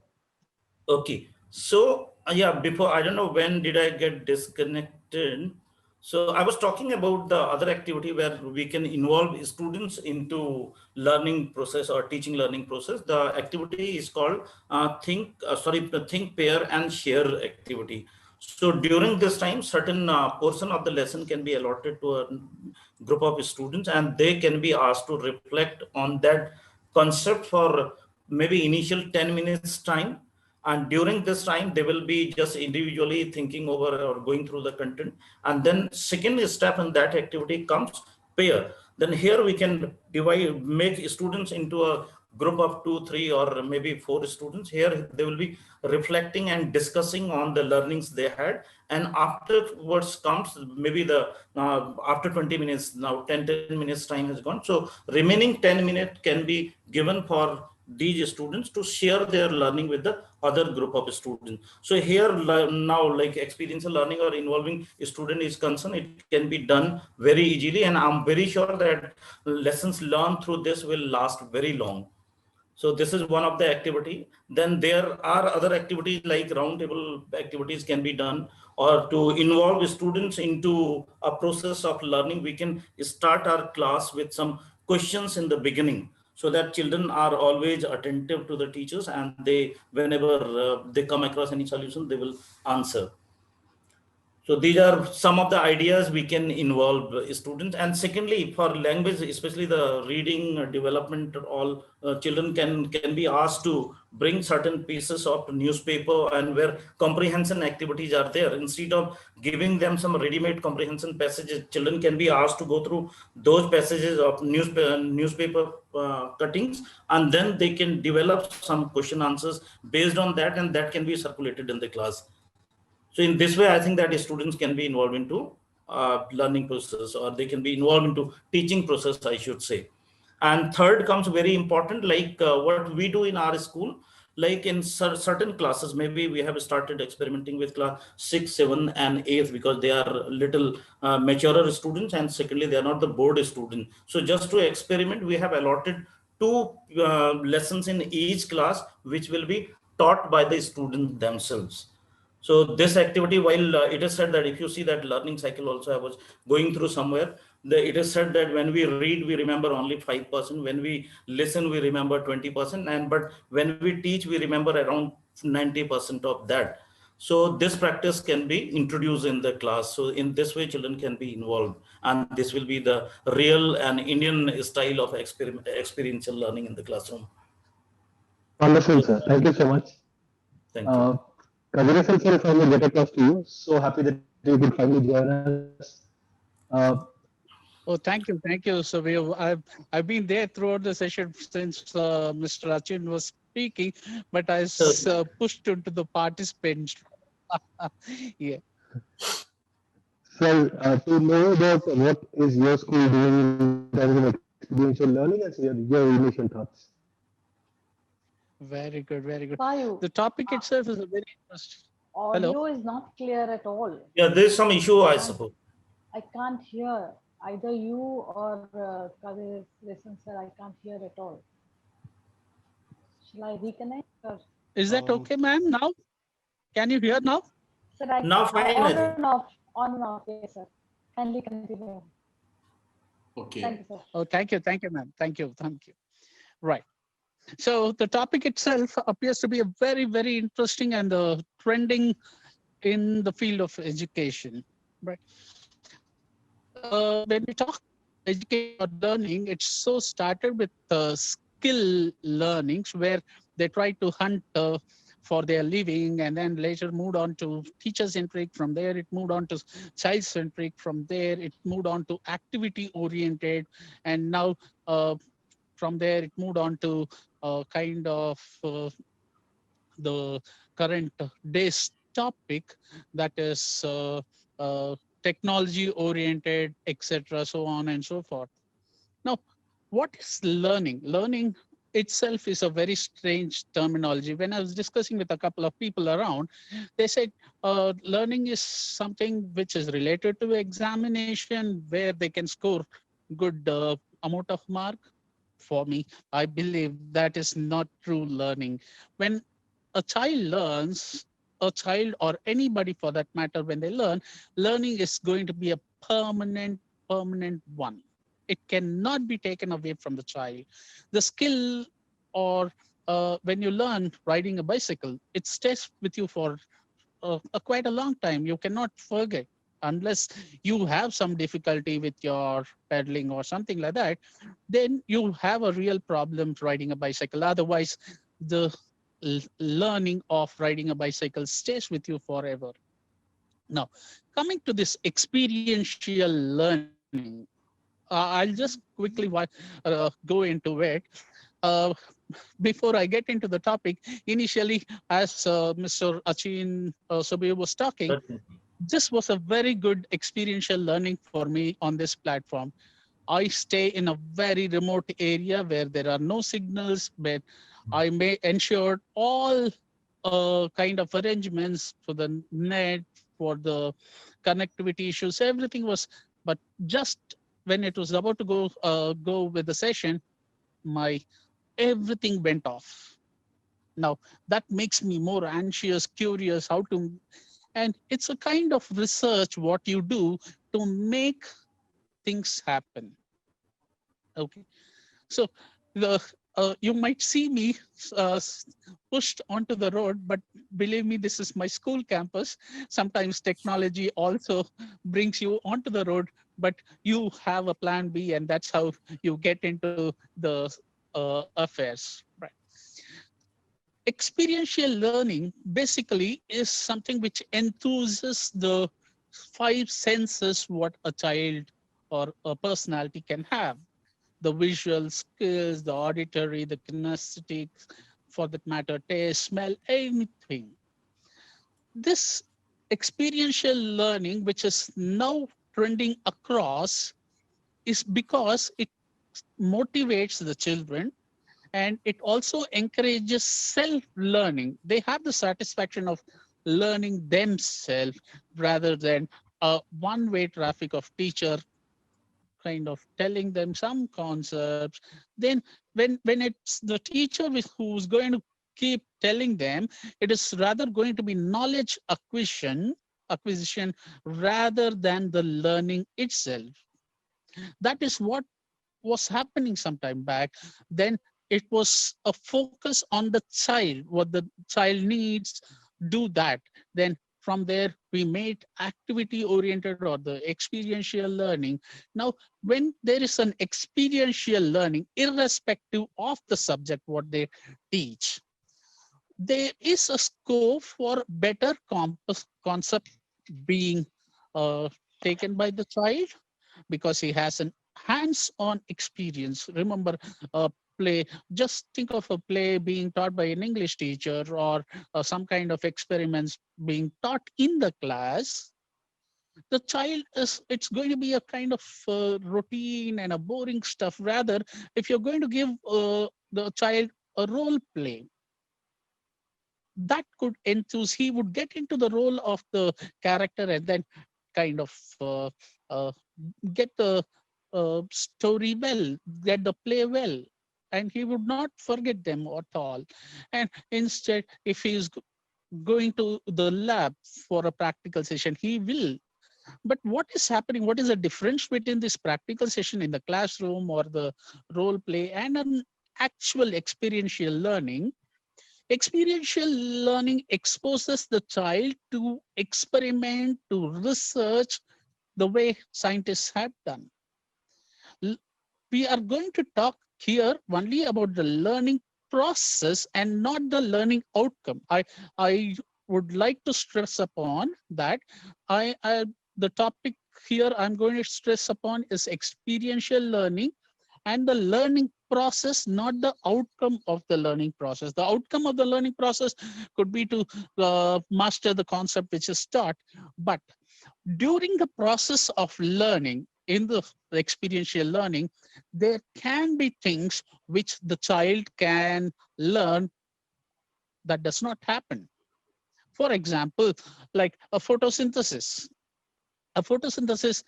Okay. So yeah, before, I don't know when did I get disconnected. So I was talking about the other activity where we can involve students into learning process or teaching learning process. The activity is called think, pair and share activity. So during this time, certain portion of the lesson can be allotted to a group of students, and they can be asked to reflect on that concept for maybe initial 10 minutes time. And during this time, they will be just individually thinking over or going through the content. And then second step in that activity comes pair. Then here we can make students into a group of 2, 3, or maybe 4 students. Here they will be reflecting and discussing on the learnings they had. And afterwards comes maybe the after 20 minutes, now 10 minutes time has gone. So remaining 10 minutes can be given for these students to share their learning with the other group of students. So here now, like experiential learning or involving a student is concerned, it can be done very easily, and I'm very sure that lessons learned through this will last very long. So this is one of the activity. Then there are other activities like roundtable activities can be done, or to involve students into a process of learning. We can start our class with some questions in the beginning, so that children are always attentive to the teachers, and they, whenever they come across any solution, they will answer. So these are some of the ideas we can involve students. And secondly, for language, especially the reading development, all children can be asked to bring certain pieces of newspaper, and where comprehension activities are there. Instead of giving them some ready-made comprehension passages, children can be asked to go through those passages of newspaper cuttings, and then they can develop some question answers based on that, and that can be circulated in the class. So in this way, I think that students can be involved into learning process, or they can be involved into teaching process, I should say. And third comes very important, like what we do in our school, like in certain classes, maybe we have started experimenting with class 6, 7, and 8, because they are little maturer students, and secondly, they are not the board student. So just to experiment, we have allotted 2 lessons in each class, which will be taught by the students themselves. So this activity, while it is said that if you see that learning cycle also, I was going through somewhere, it is said that when we read, we remember only 5%. When we listen, we remember 20%. But when we teach, we remember around 90% of that. So this practice can be introduced in the class. So in this way, children can be involved. And this will be the real and Indian style of experiential learning in the classroom. Wonderful, sir. Thank you so much. Thank you. Congratulations, sir, if I may get across to you. So happy that you could finally join us. Oh, thank you, thank you. So I've been there throughout the session since Mr. Achin was speaking, but I pushed into the participant. Yeah. So to know about what is your school doing in terms of experiential learning, and your initial thoughts. Very good, very good. Vayu, The topic itself is a very interesting. audio Hello? is not clear at all. Yeah, there's some issue, I suppose. I can't hear either you or Kadir. Listen, sir, I can't hear at all. Shall I reconnect? Or? Is that okay, ma'am? Now, can you hear now? Sir, I Now fine, I think. on and off, yes, sir. Kindly continue. Okay. Thank you, sir. Oh, thank you, ma'am. Thank you. Right. So the topic itself appears to be a very, very interesting and trending in the field of education, right? when we talk education or learning, it's so started with skill learnings where they try to hunt for their living, and then later moved on to teacher centric. From there, it moved on to child centric. From there, it moved on to activity oriented, and now from there it moved on to kind of the current day's topic, that is technology oriented, etc., so on and so forth. Now, what is learning? Learning itself is a very strange terminology. When I was discussing with a couple of people around, they said learning is something which is related to examination where they can score good amount of mark. For me, I believe that is not true learning. When a child learns, a child or anybody for that matter, when they learn, learning is going to be a permanent one. It cannot be taken away from the child. The skill, or when you learn riding a bicycle, it stays with you for quite a long time. You cannot forget unless you have some difficulty with your pedaling or something like that. Then you have a real problem riding a bicycle. Otherwise, the learning of riding a bicycle stays with you forever. Now, coming to this experiential learning, I'll just quickly go into it. Uh, Before I get into the topic, initially, as Mr. Achin Subir was talking, Certainly. this was a very good experiential learning for me on this platform. I stay in a very remote area where there are no signals, but I may ensure all kind of arrangements for the net, for the connectivity issues, everything was, but just when it was about to go with the session, my everything went off. Now that makes me more anxious, curious how to, and it's a kind of research what you do to make things happen. Okay, so the you might see me pushed onto the road, but believe me, this is my school campus. Sometimes technology also brings you onto the road, but you have a plan B, and that's how you get into the affairs. Right. Experiential learning basically is something which enthuses the five senses what a child or a personality can have: the visual skills, the auditory, the kinesthetic, for that matter, taste, smell, anything. This experiential learning, which is now trending across, is because it motivates the children, and it also encourages self-learning. They have the satisfaction of learning themselves rather than a one-way traffic of teacher kind of telling them some concepts. Then when it's the teacher who's going to keep telling them, it is rather going to be knowledge acquisition rather than the learning itself. That is what was happening some time back. Then it was a focus on the child, what the child needs, do that. Then from there, we made activity oriented or the experiential learning. Now, when there is an experiential learning, irrespective of the subject, what they teach, there is a scope for better concept being uh, taken by the child, because he has an hands-on experience. Remember, a play, just think of a play being taught by an English teacher, or some kind of experiments being taught in the class. The child is, it's going to be a kind of routine and a boring stuff. Rather, if you're going to give the child a role play, that could enthuse, he would get into the role of the character, and then kind of uh, get the story well, get the play well, and he would not forget them at all. And instead, if he is going to the lab for a practical session, he will. But what is happening? What is the difference between this practical session in the classroom or the role play and an actual experiential learning? Experiential learning exposes the child to experiment, to research the way scientists have done. We are going to talk here only about the learning process and not the learning outcome. I would like to stress upon that the topic here I'm going to stress upon is experiential learning and the learning process, not the outcome of the learning process. The outcome of the learning process could be to master the concept which is taught, but during the process of learning, in the experiential learning, there can be things which the child can learn that does not happen. For example, like a photosynthesis. A photosynthesis,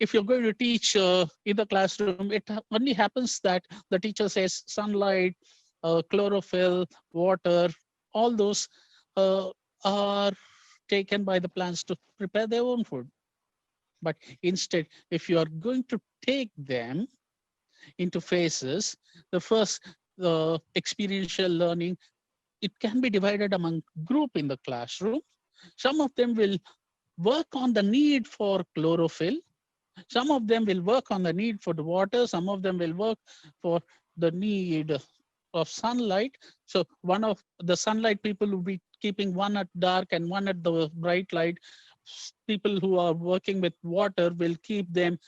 if you're going to teach in the classroom, it only happens that the teacher says sunlight, chlorophyll, water, all those are taken by the plants to prepare their own food. But instead, if you are going to take them into phases, the first experiential learning, it can be divided among group in the classroom. Some of them will work on the need for chlorophyll. Some of them will work on the need for the water. Some of them will work for the need of sunlight. So one of the sunlight people will be keeping one at dark and one at the bright light. People who are working with water will keep them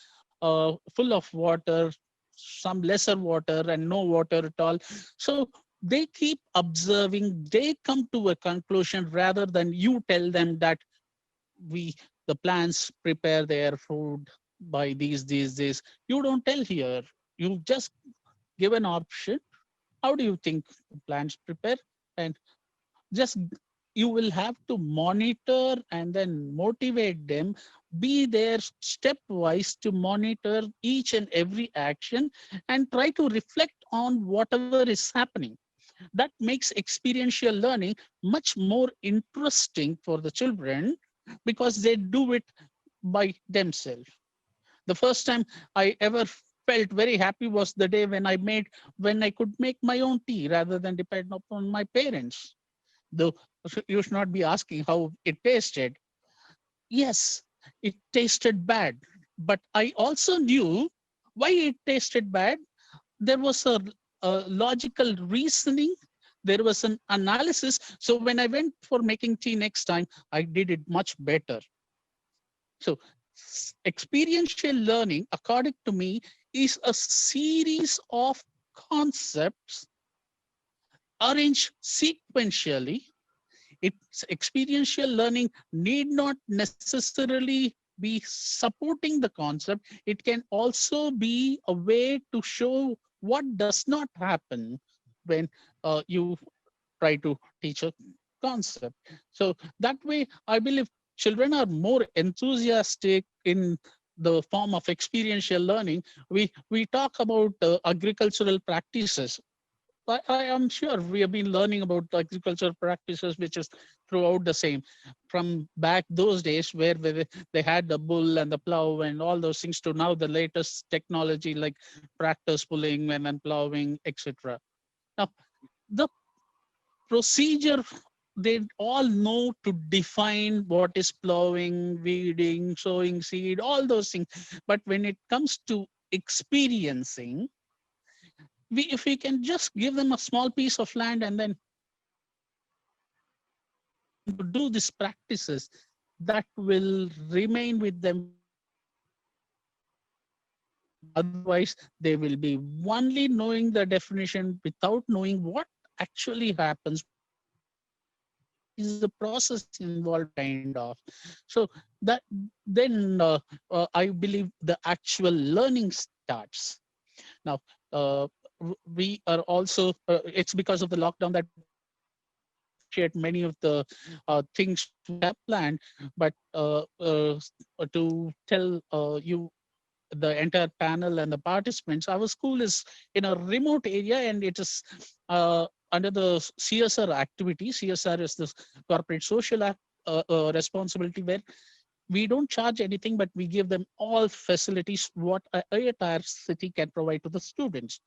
full of water, some lesser water and no water at all. So they keep observing, they come to a conclusion rather than you tell them that the plants prepare their food by these. You don't tell here. You just give an option. How do you think the plants prepare? And just you will have to monitor and then motivate them, be there stepwise to monitor each and every action and try to reflect on whatever is happening. That makes experiential learning much more interesting for the children because they do it by themselves. The first time I ever felt very happy was the day when I could make my own tea rather than depend upon my parents. Though you should not be asking how it tasted. Yes, it tasted bad, but I also knew why it tasted bad. There was a logical reasoning. There was an analysis. So when I went for making tea next time, I did it much better. So experiential learning, according to me, is a series of concepts arranged sequentially. It's experiential learning need not necessarily be supporting the concept. It can also be a way to show what does not happen when you try to teach a concept. So that way, I believe children are more enthusiastic in the form of experiential learning. We talk about agricultural practices. I am sure we have been learning about agricultural practices, which is throughout the same from back those days where they had the bull and the plow and all those things to now the latest technology like tractors pulling and then plowing, etc. Now, the procedure, they all know to define what is plowing, weeding, sowing seed, all those things. But when it comes to experiencing, if we can just give them a small piece of land and then do these practices, that will remain with them. Otherwise, they will be only knowing the definition without knowing what actually happens. Is the process involved kind of. So that then I believe the actual learning starts. Now, we are also, it's because of the lockdown that appreciate many of the things we have planned, but to tell you the entire panel and the participants, our school is in a remote area and it is under the CSR activity. CSR is the corporate social responsibility, where we don't charge anything, but we give them all facilities what a entire city can provide to the students,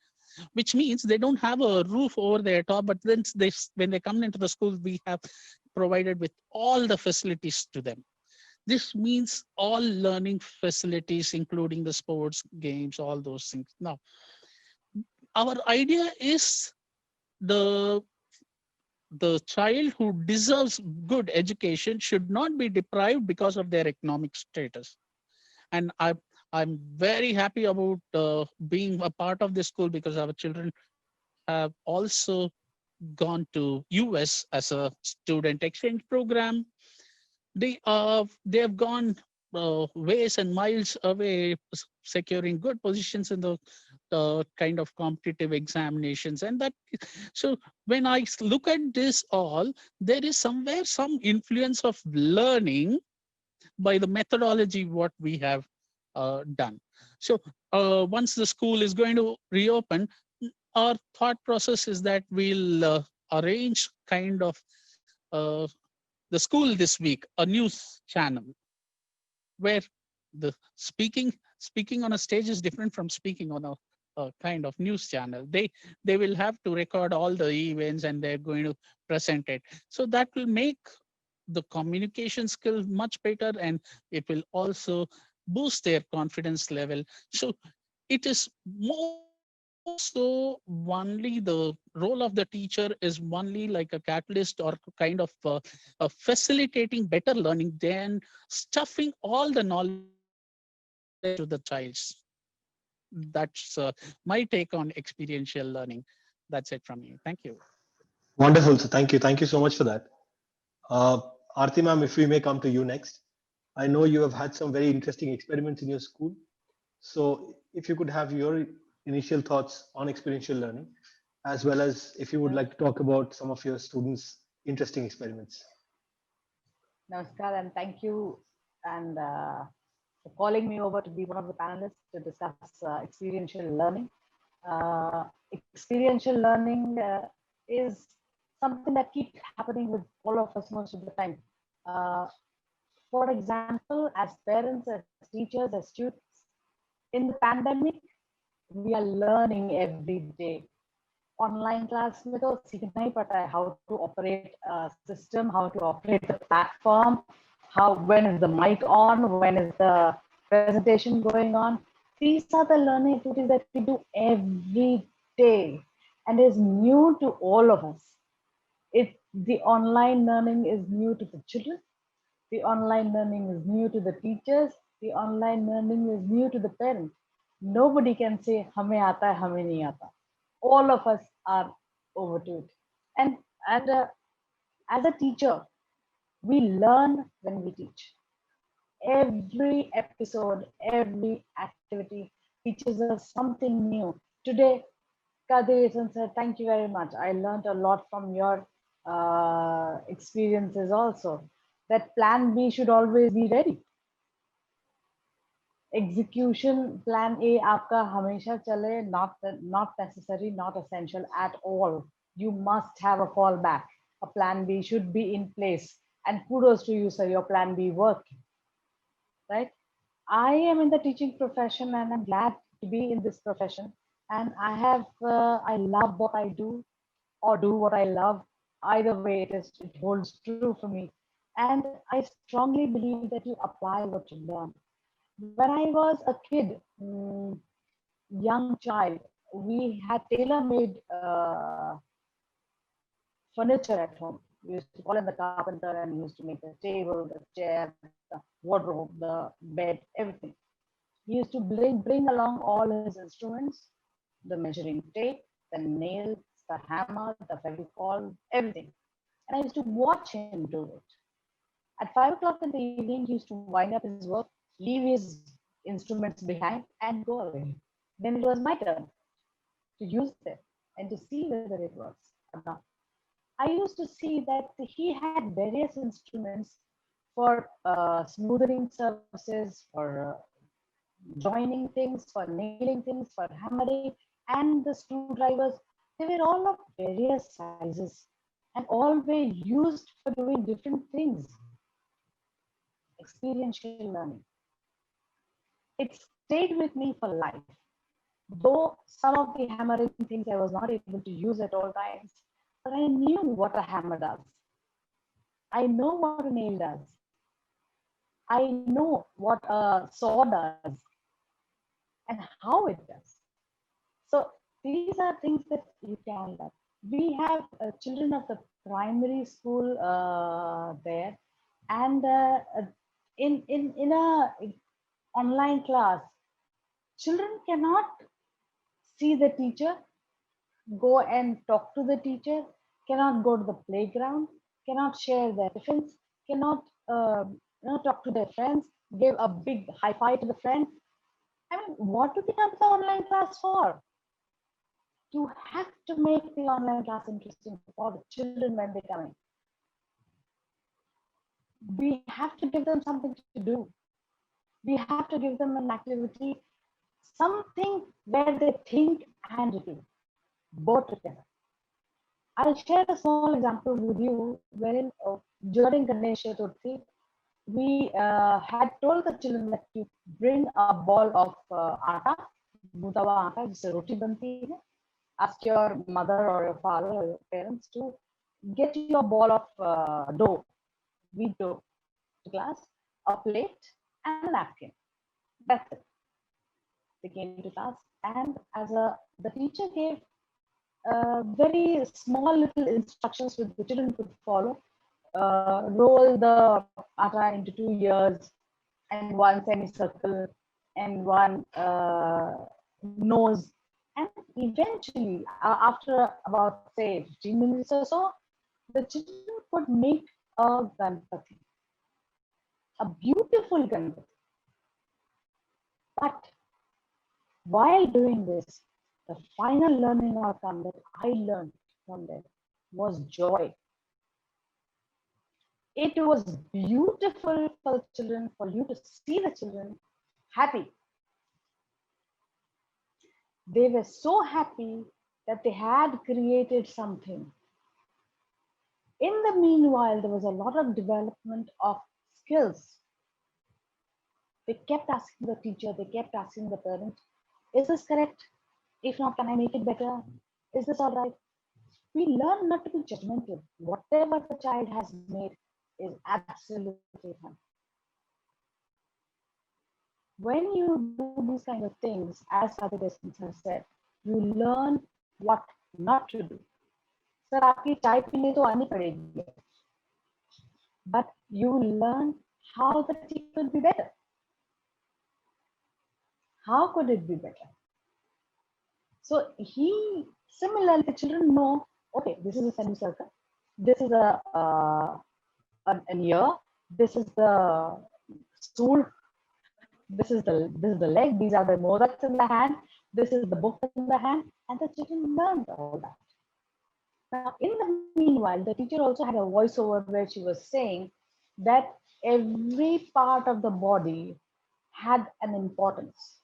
which means they don't have a roof over their top, but then when they come into the school, we have provided with all the facilities to them. This means all learning facilities, including the sports, games, all those things. Now, our idea is the child who deserves good education should not be deprived because of their economic status. And I'm very happy about being a part of this school, because our children have also gone to US as a student exchange program. They have gone ways and miles away, securing good positions in the kind of competitive examinations. And that, so when I look at this all, there is somewhere some influence of learning by the methodology what we have done. So once the school is going to reopen, our thought process is that we'll arrange kind of uh, the school this week, a news channel where the speaking on a stage is different from speaking on a kind of news channel. They will have to record all the events and they're going to present it. So that will make the communication skill much better, and it will also boost their confidence level. So it is more so only the role of the teacher is only like a catalyst or kind of facilitating better learning than stuffing all the knowledge to the childs. That's my take on experiential learning. That's it from me. Thank you. Wonderful. So thank you. Thank you so much for that. Uh, Aarti ma'am, if we may come to you next. I know you have had some very interesting experiments in your school. So if you could have your initial thoughts on experiential learning, as well as if you would like to talk about some of your students' interesting experiments. Namaskar, and thank you and for calling me over to be one of the panelists to discuss experiential learning. Experiential learning is something that keeps happening with all of us most of the time. For example, as parents, as teachers, as students, in the pandemic, we are learning every day. Online class में तो सीखना ही पड़ता है, how to operate a system, how to operate the platform, how, when is the mic on, when is the presentation going on. These are the learning activities that we do every day and is new to all of us. The online learning is new to the children, the online learning is new to the teachers, the online learning is new to the parents. Nobody can say हमें आता है, हमें नहीं आता. All of us are over to it. And as a teacher, we learn when we teach. Every episode, every activity teaches us something new. Today, Kadir said, thank you very much. I learned a lot from your experiences also. That plan B should always be ready. Execution plan A आपका हमेशा चले, not necessary, not essential at all. You must have a fallback. A plan B should be in place. And kudos to you, sir, your plan B worked. Right? I am in the teaching profession and I'm glad to be in this profession. And I love what I do or do what I love. Either way, it holds true for me. And I strongly believe that you apply what you learn. When I was a kid, young child, we had tailor-made furniture at home. We used to call in the carpenter and he used to make the table, the chair, the wardrobe, the bed, everything. He used to bring along all his instruments, the measuring tape, the nails, the hammer, the Fevicol, everything. And I used to watch him do it. At 5 o'clock in the evening, he used to wind up his work, leave his instruments behind and go away. Then it was my turn to use them and to see whether it works or not. I used to see that he had various instruments for smoothing surfaces, for joining things, for nailing things, for hammering, and the screwdrivers. They were all of various sizes and all were used for doing different things. Experiential learning. It stayed with me for life. Though some of the hammering things I was not able to use at all times, but I knew what a hammer does. I know what a nail does. I know what a saw does and how it does. So these are things that you can learn. We have children of the primary school there, and in a online class, children cannot see the teacher, go and talk to the teacher, cannot go to the playground, cannot share their tiffins, cannot talk to their friends, give a big high five to the friend. I mean, what do we have the online class for? You have to make the online class interesting for the children when they come in. We have to give them something to do. We have to give them an activity, something where they think and do, both together. I'll share a small example with you wherein during Ganesha Chaturthi, we had told the children that you bring a ball of atta, butawa atta, जिससे roti बनती है. Ask your mother or your father or your parents to get your ball of dough, wheat dough, to class, a plate and a napkin. That's it. They came to class, and the teacher gave very small little instructions which the children could follow. Roll the atta into 2 ears and one semicircle and one nose. And eventually, after about say 15 minutes or so, the children could make a Ganpati, a beautiful Ganpati. But while doing this, the final learning outcome that I learned from them was joy. It was beautiful for the children, for you to see the children happy. They were so happy that they had created something. In the meanwhile, there was a lot of development of skills. They kept asking the teacher, they kept asking the parents, is this correct? If not, can I make it better? Is this all right? We learn not to be judgmental. Whatever the child has made is absolutely fine. When you do these kind of things, as Father Destiny has said, you learn what not to do. Sir, आपकी चाय पीने तो आनी पड़ेगी, but you learn how the tea could be better. How could it be better? So similarly, the children know, okay, this is a semicircle, this is an ear, this is the stool, this is the leg, these are the modaks in the hand, this is the book in the hand, and the children learned all that. Now, in the meanwhile, the teacher also had a voiceover where she was saying that every part of the body had an importance.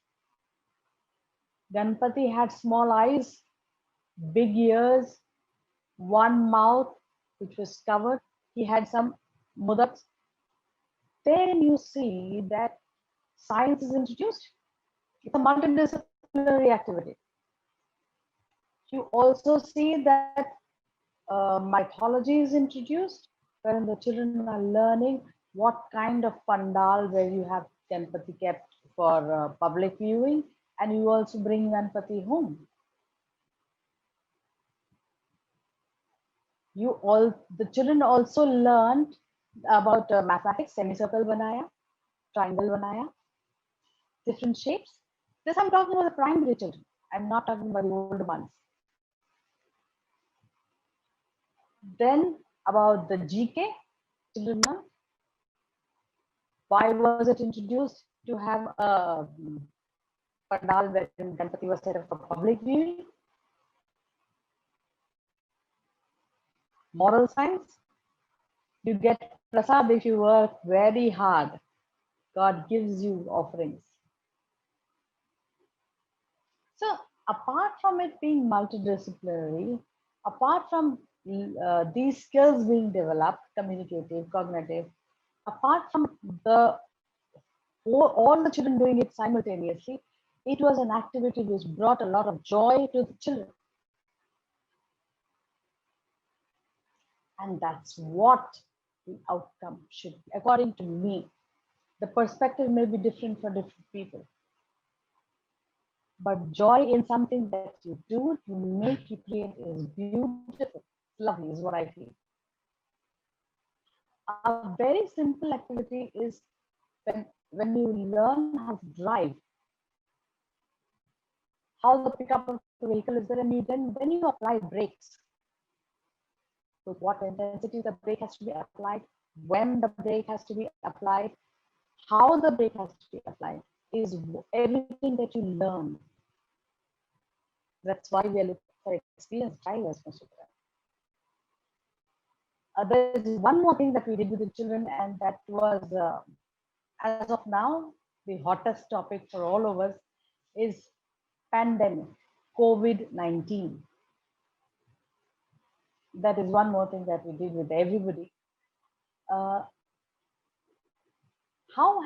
Ganpati had small eyes, big ears, one mouth which was covered. He had some mudaks. Then you see that science is introduced. It's a multidisciplinary activity. You also see that mythology is introduced, wherein the children are learning what kind of pandal where you have Ganpati kept for public viewing, and you also bring Ganpati home. The children also learned about mathematics, semicircle banaya, triangle banaya, different shapes. This I'm talking about the primary children. I'm not talking about the older ones. Then about the GK, children learn. Why was it introduced to have a pandal where Ganpati was set up for public viewing? Moral science, you get prasad if you work very hard. God gives you offerings. So apart from it being multidisciplinary, apart from these skills being developed, communicative, cognitive, apart from all the children doing it simultaneously, it was an activity which brought a lot of joy to the children. And that's what the outcome should be, according to me. The perspective may be different for different people. But joy in something that you do, you make, you create is beautiful. Lovely is what I feel. A very simple activity is when you learn how to drive, how the pickup of the vehicle is there, and then you apply brakes. With what intensity the brake has to be applied, when the brake has to be applied, how the brake has to be applied, is everything that you learn. That's why we are looking for experienced drivers, Mr. There's one more thing that we did with the children, and that was, as of now, the hottest topic for all of us is pandemic, COVID-19. That is one more thing that we did with everybody. How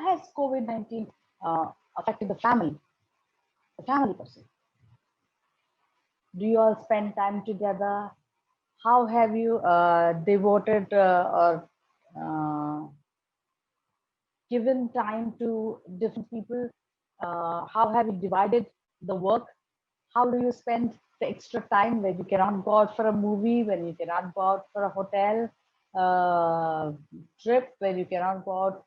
has COVID-19 affected the family person? Do you all spend time together? How have you devoted or given time to different people? How have you divided the work? How do you spend the extra time when you cannot go out for a movie, when you cannot go out for a hotel trip, when you cannot go out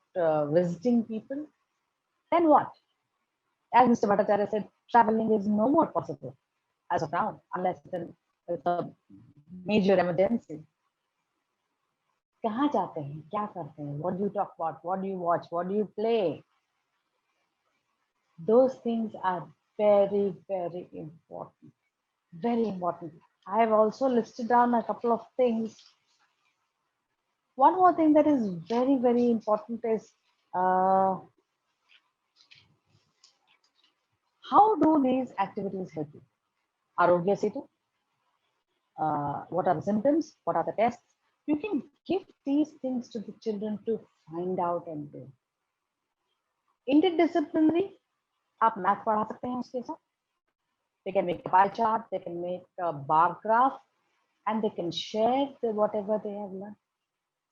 visiting people? Then what? As Mr. Bhattacharya said, traveling is no more possible as of now, unless it's a major emergency. कहाँ जाते हैं, क्या करते हैं? What do you talk about? What do you watch? What do you play? Those things are very, very important. Very important. I have also listed down a couple of things. One more thing that is very, very important is how do these activities help you? Arogya Setu. What are the symptoms? What are the tests? You can give these things to the children to find out and do. Interdisciplinary, आप math पढ़ा सकते हैं उसके साथ. They can make a pie chart, they can make a bar graph, and they can share whatever they have learned.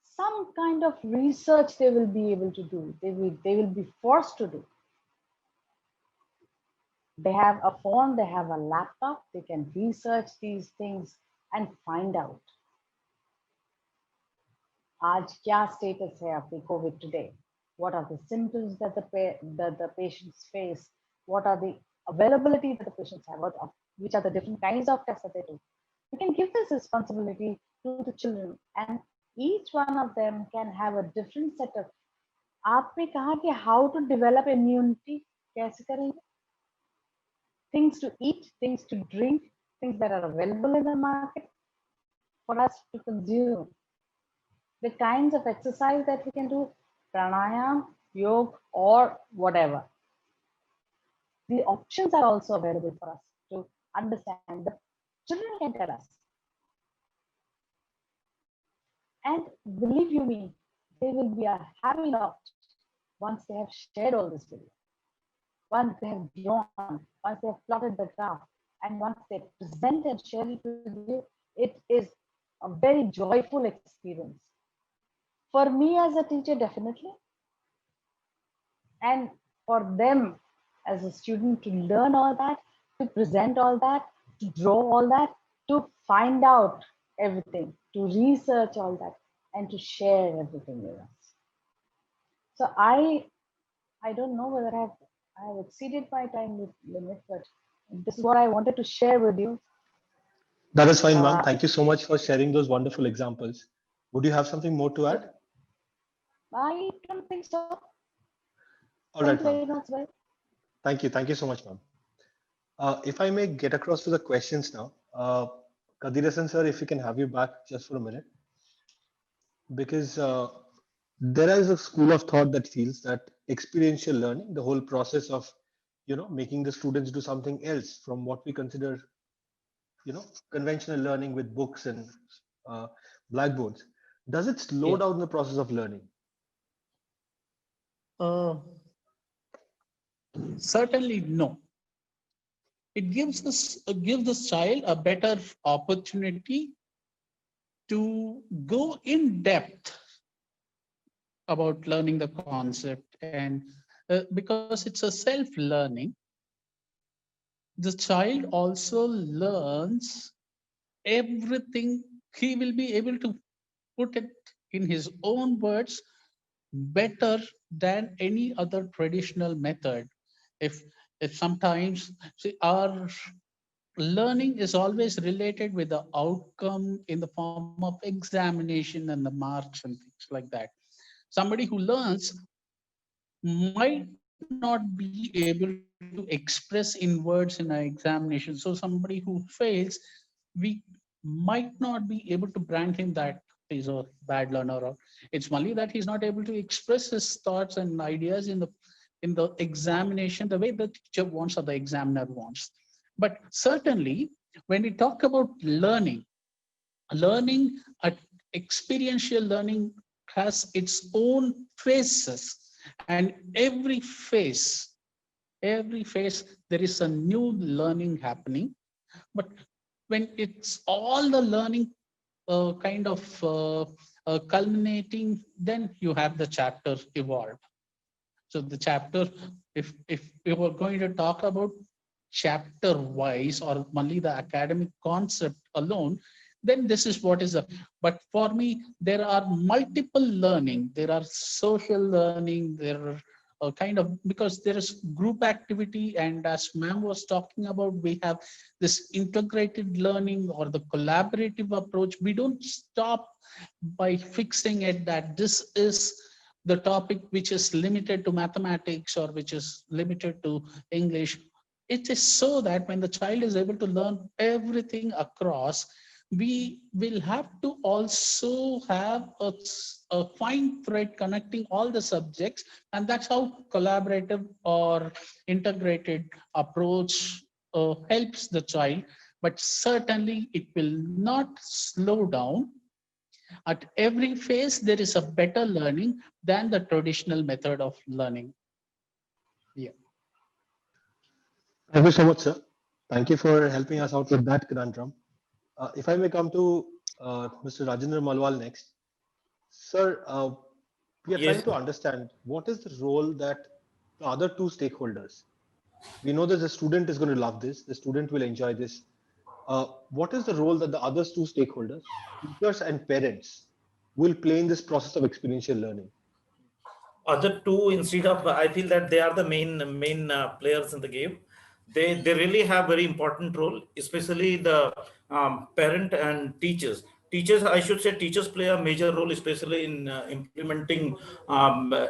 Some kind of research they will be able to do. They will be forced to do. They have a phone, they have a laptop, they can research these things and find out. आज क्या status है आपकी COVID today? What are the symptoms that the patients face? What are the availability that the patients have? Which are the different kinds of tests that they do? You can give this responsibility to the children, and each one of them can have a different set of. आपने कहा कि how to develop immunity कैसे करेंगे? Things to eat, things to drink, things that are available in the market for us to consume. The kinds of exercise that we can do, pranayam, yoga, or whatever. The options are also available for us to understand. The children can tell us. And believe you me, they will be a happy lot once they have shared all this with you. Once they have drawn, once they have plotted the graph, and once they present and share it with you, it is a very joyful experience. For me as a teacher, definitely. And for them as a student to learn all that, to present all that, to draw all that, to find out everything, to research all that, and to share everything with us. So I don't know whether I have exceeded my time limit, but this is what I wanted to share with you. That is fine, ma'am. Thank you so much for sharing those wonderful examples. Would you have something more to add? I don't think so. All right, Thank you very much, well. Thank you. Thank you so much, ma'am. If I may get across to the questions now, Kadirasan sir, if we can have you back just for a minute, because there is a school of thought that feels that experiential learning, the whole process of, making the students do something else from what we consider, conventional learning with books and blackboards, does it slow down the process of learning? Certainly no. It gives the child a better opportunity to go in depth about learning the concept, and because it's a self-learning, the child also learns everything. He will be able to put it in his own words better than any other traditional method. If if sometimes, see, our learning is always related with the outcome in the form of examination and the marks and things like that. Somebody who learns might not be able to express in words in an examination. So somebody who fails, we might not be able to brand him that he's a bad learner, or it's only that he's not able to express his thoughts and ideas in the examination the way the teacher wants or the examiner wants. But certainly, when we talk about learning, experiential learning has its own phases, and every phase there is a new learning happening. But when it's all the learning kind of culminating, then you have the chapter evolve. So the chapter, if we were going to talk about chapter wise or only the academic concept alone, then this is what is a. But for me, there are multiple learning. There are social learning. There are kind of, because there is group activity, and as ma'am was talking about, we have this integrated learning or the collaborative approach. We don't stop by fixing it that this is the topic which is limited to mathematics or which is limited to English. It is so that when the child is able to learn everything across, we will have to also have a fine thread connecting all the subjects, and that's how collaborative or integrated approach helps the child. But certainly it will not slow down. At every phase, there is a better learning than the traditional method of learning. Yeah. Thank you so much, sir. Thank you for helping us out with that conundrum. If I may come to Mr. Rajendra Malwal next. Sir, we are trying Yes. to understand what is the role that the other two stakeholders. We know that the student is going to love this, the student will enjoy this. What is the role that the other two stakeholders, teachers and parents, will play in this process of experiential learning? Other two, instead of, I feel that they are the main players in the game. They really have very important role, especially the parent and teachers. I should say teachers play a major role, especially in implementing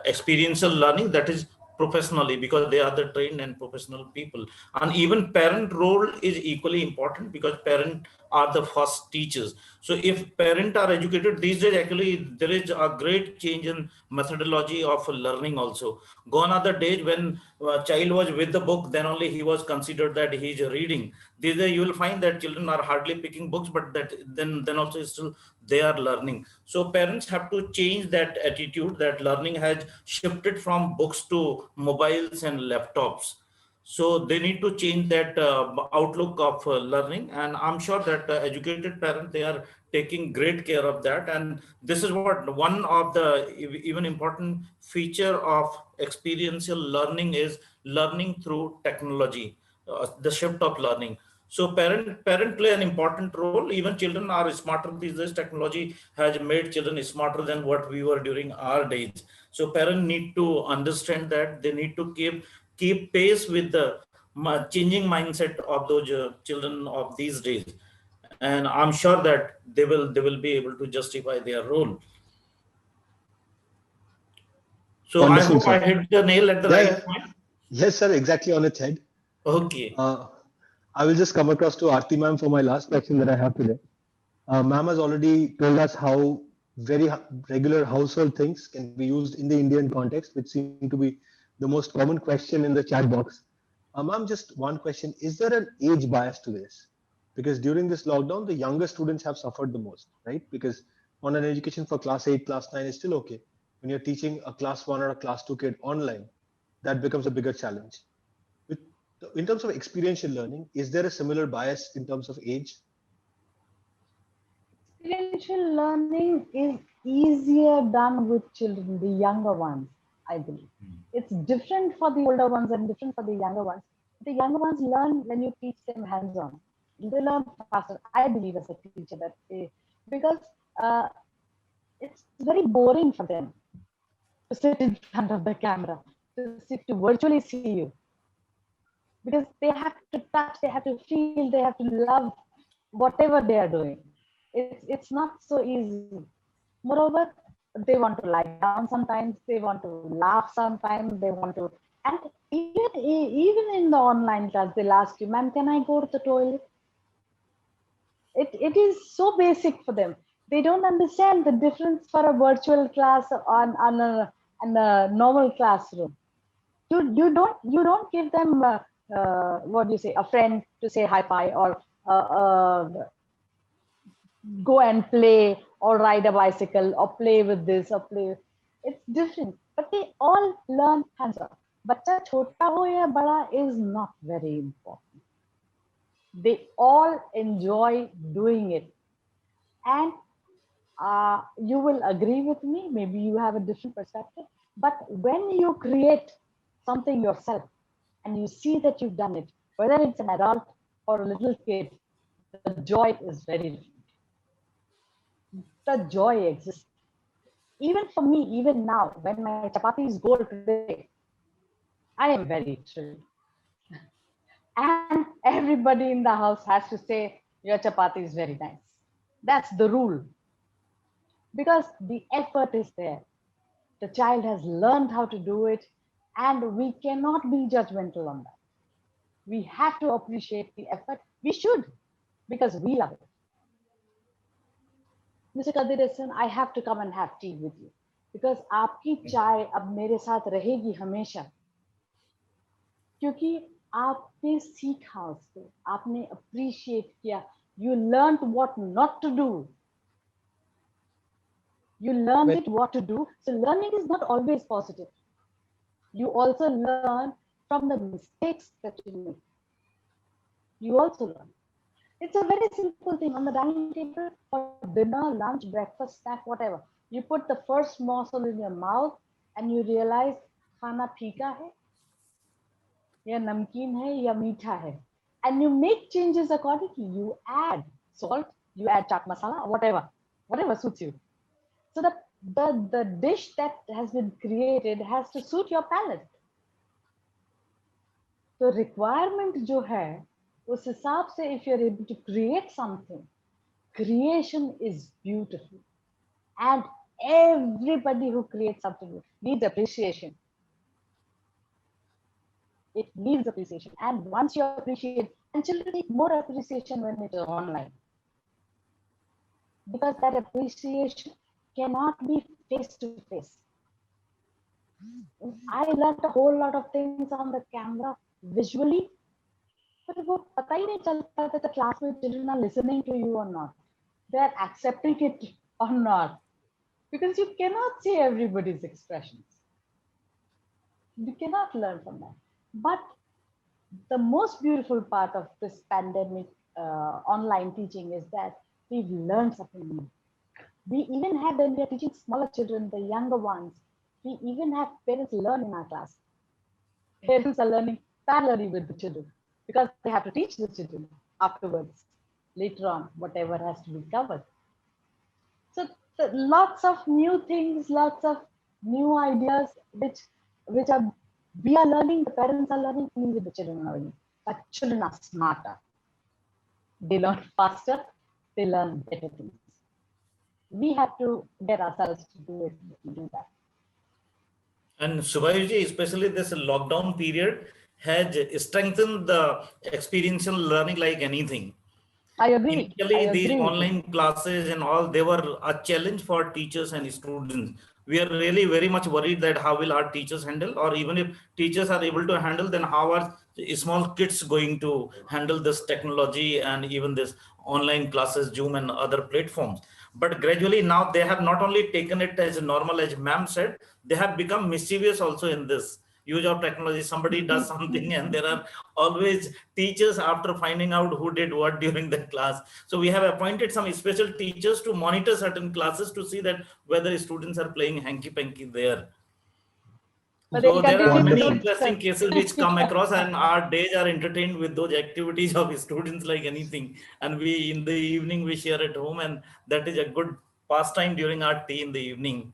experiential learning, that is professionally, because they are the trained and professional people. And even parent role is equally important, because parent are the first teachers. So if parents are educated these days, actually there is a great change in methodology of learning also. Gone are the days when child was with the book, then only he was considered that he is reading. These days you will find that children are hardly picking books, but that then also still they are learning. So parents have to change that attitude, that learning has shifted from books to mobiles and laptops. So they need to change that outlook of learning, and I'm sure that educated parents, they are taking great care of that. And this is what one of the even important feature of experiential learning is: learning through technology, the shift of learning. So parent play an important role. Even children are smarter these days. Technology has made children smarter than what we were during our days. So parents need to understand that they need to keep pace with the changing mindset of those children of these days. And I'm sure that they will be able to justify their role. So I Wonderful, hope I sir. hit the nail at the Yeah, right yeah. point. Yes, sir, exactly on its head. Okay. I will just come across to Aarti ma'am for my last question that I have today. Ma'am has already told us how very regular household things can be used in the Indian context, which seem to be the most common question in the chat box. Ma'am, just one question. Is there an age bias to this? Because during this lockdown, the younger students have suffered the most, right? Because online education for class 8, class 9 is still okay. When you're teaching a class 1 or a class 2 kid online, that becomes a bigger challenge. With, in terms of experiential learning, is there a similar bias in terms of age? Experiential learning is easier done with children, the younger ones, I believe. It's different for the older ones and different for the younger ones. The younger ones learn when you teach them hands-on. They learn faster. I believe as a teacher that because it's very boring for them to sit in front of the camera, to virtually see you. Because they have to touch, they have to feel, they have to love whatever they are doing. It's not so easy. Moreover, they want to lie down sometimes, they want to laugh sometimes, they want to, and even in the online class, they'll ask you, ma'am, can I go to the toilet? It is so basic for them. They don't understand the difference for a virtual class on a normal classroom. You don't give them what do you say, a friend to say hi-fi, or go and play or ride a bicycle or play with this or play. It's different, but they all learn hands-on. Bacha chota ho ya bada is not very important. They all enjoy doing it. And you will agree with me, maybe you have a different perspective, but when you create something yourself and you see that you've done it, whether it's an adult or a little kid, the joy is very different. The joy exists. Even for me, even now, when my chapatis go today, I am very thrilled. And everybody in the house has to say, your chapati is very nice. That's the rule. Because the effort is there. The child has learned how to do it, and we cannot be judgmental on that. We have to appreciate the effort. We should, because we love it. Mr. Kadir Ehsan, I have to come and have tea with you, because आपकी चाय अब मेरे साथ रहेगी हमेशा, क्योंकि आपने सीखा उसको, आपने appreciate किया. You learned what not to do. You learned it what to do. So learning is not always positive. You also learn from the mistakes that you make. You also learn. It's a very simple thing on the dining table for dinner, lunch, breakfast, snack, whatever. You put the first morsel in your mouth and you realize खाना फीका है, या नमकीन है, या मीठा है. And you make changes accordingly. You add salt, you add chaat masala, whatever suits you. So the dish that has been created has to suit your palate. The requirement जो है, उस हिसाब से, if you're able to create something, creation is beautiful. And everybody who creates something needs appreciation. It needs appreciation. And once you appreciate, and children need more appreciation when it is online. Because that appreciation cannot be face to face. I learned a whole lot of things on the camera visually, but वो पता ही नहीं चलता that the classmate children are listening to you or not. They are accepting it or not. Because you cannot see everybody's expressions. You cannot learn from that. But the most beautiful part of this pandemic online teaching is that we've learned something new. We even have, when we are teaching smaller children, the younger ones, we even have parents learn in our class. Parents are learning parallelly with the children because they have to teach the children afterwards, later on, whatever has to be covered. So lots of new things, lots of new ideas, which we are learning, the parents are learning, with the children are learning. But children are smarter. They learn faster, they learn better things. We have to get ourselves to do that. And Subhayuji, especially this lockdown period has strengthened the experiential learning like anything. I agree. Initially, these online classes and all, they were a challenge for teachers and students. We are really very much worried that how will our teachers handle, or even if teachers are able to handle, then how are small kids going to handle this technology and even this online classes, Zoom and other platforms. But gradually now they have not only taken it as normal, as ma'am said, they have become mischievous also in this. use of technology. Somebody does something, and there are always teachers after finding out who did what during the class. So we have appointed some special teachers to monitor certain classes to see that whether students are playing hanky-panky there. But So they there are continue many to do interesting so. cases which come across, and our days are entertained with those activities of students like anything. And we, in the evening, we share at home, and that is a good pastime during our tea in the evening.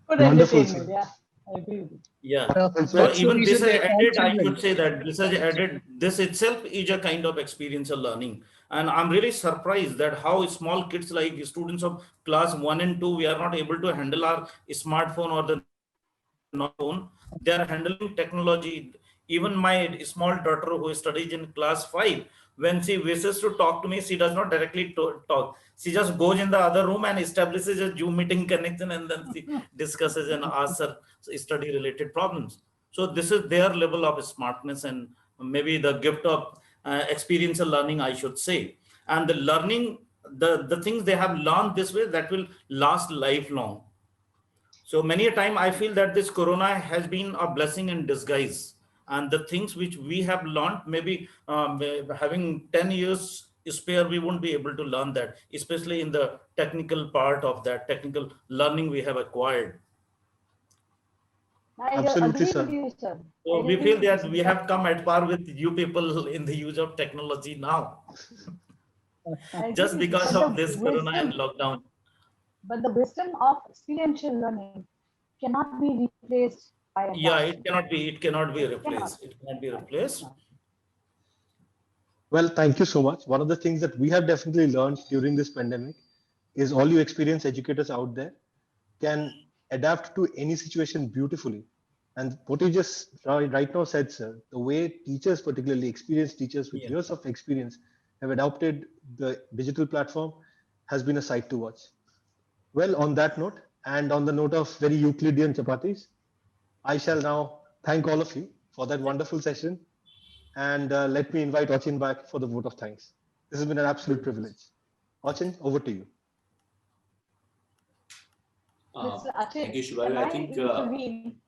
Good Wonderful, entertainment, sir. yeah. I agree with you. Yeah. Wonderful, So sir. That's the even this reason has that all added, I children. would say that this has added, this itself is a kind of experiential learning. And I'm really surprised that how small kids like students of class 1 and 2, we are not able to handle our smartphone or the phone. They are handling technology. Even my small daughter who studies in class 5, when she wishes to talk to me, she does not directly talk. She just goes in the other room and establishes a Zoom meeting connection, and then she discusses and asks her study related problems. So this is their level of smartness, and maybe the gift of experiential learning, I should say. And the learning, the things they have learned this way, that will last lifelong. So many a time I feel that this corona has been a blessing in disguise, and the things which we have learned, maybe having 10 years spare, we won't be able to learn that, especially in the technical part of that technical learning we have acquired. I Absolutely, agree sir. with you, sir. I So we agree feel with you, that sir. we have come at par with you people in the use of technology now, I agree just with you. because But of the this corona and wisdom, lockdown. but the wisdom of experiential learning cannot be replaced by a Yeah, classroom. it cannot be It cannot. replaced. It cannot be No, it replaced. cannot. Well, thank you so much. One of the things that we have definitely learned during this pandemic is all you experienced educators out there can adapt to any situation beautifully. And what you just right now said, sir, the way teachers, particularly experienced teachers with Yeah. years of experience, have adopted the digital platform has been a sight to watch. Well, on that note, and on the note of very Euclidean chapatis, I shall now thank all of you for that wonderful session. And let me invite Achin back for the vote of thanks. This has been an absolute privilege. Achin, over to you. Mr. Thank you, Achit, Shivaji. can I I think, intervene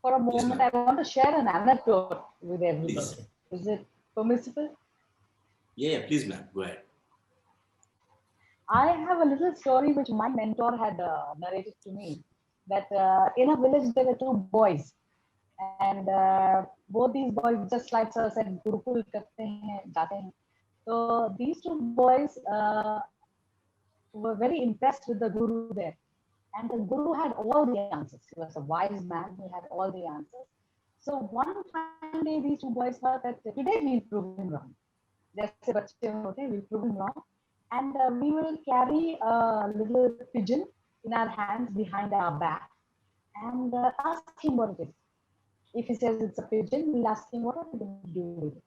for a yes, moment? ma'am. I want to share an anecdote with everybody. Please. Is it permissible? Yeah, please, ma'am. Go ahead. I have a little story which my mentor had narrated to me, that in a village there were two boys, and both these boys, just like sir said, Gurukul karte hain, jate hain. So these two boys were very impressed with the guru there, and the guru had all the answers. He was a wise man; he had all the answers. So one fine day, these two boys thought that today we'll prove him wrong. जैसे बच्चे होते हैं, we'll prove him wrong, and we will carry a little pigeon in our hands behind our back and ask him what it is. If he says it's a pigeon, we'll ask him what are you going to do with it.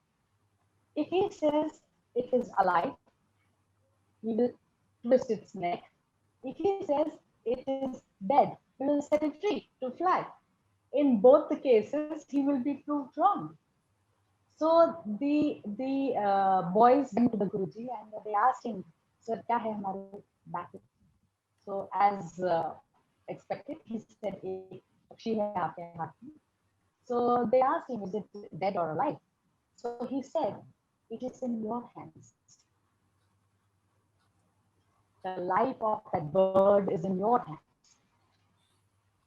If he says it is alive, we will twist its neck. If he says it is dead, we will set it free to fly. In both the cases, he will be proved wrong. So the boys went to the Guruji and they asked him, "Sir, kya hai hamare back?" So as expected, he said, "Ek pakshi hai aapke haath mein." So they asked him, "Is it dead or alive?" So he said, "It is in your hands. The life of that bird is in your hands.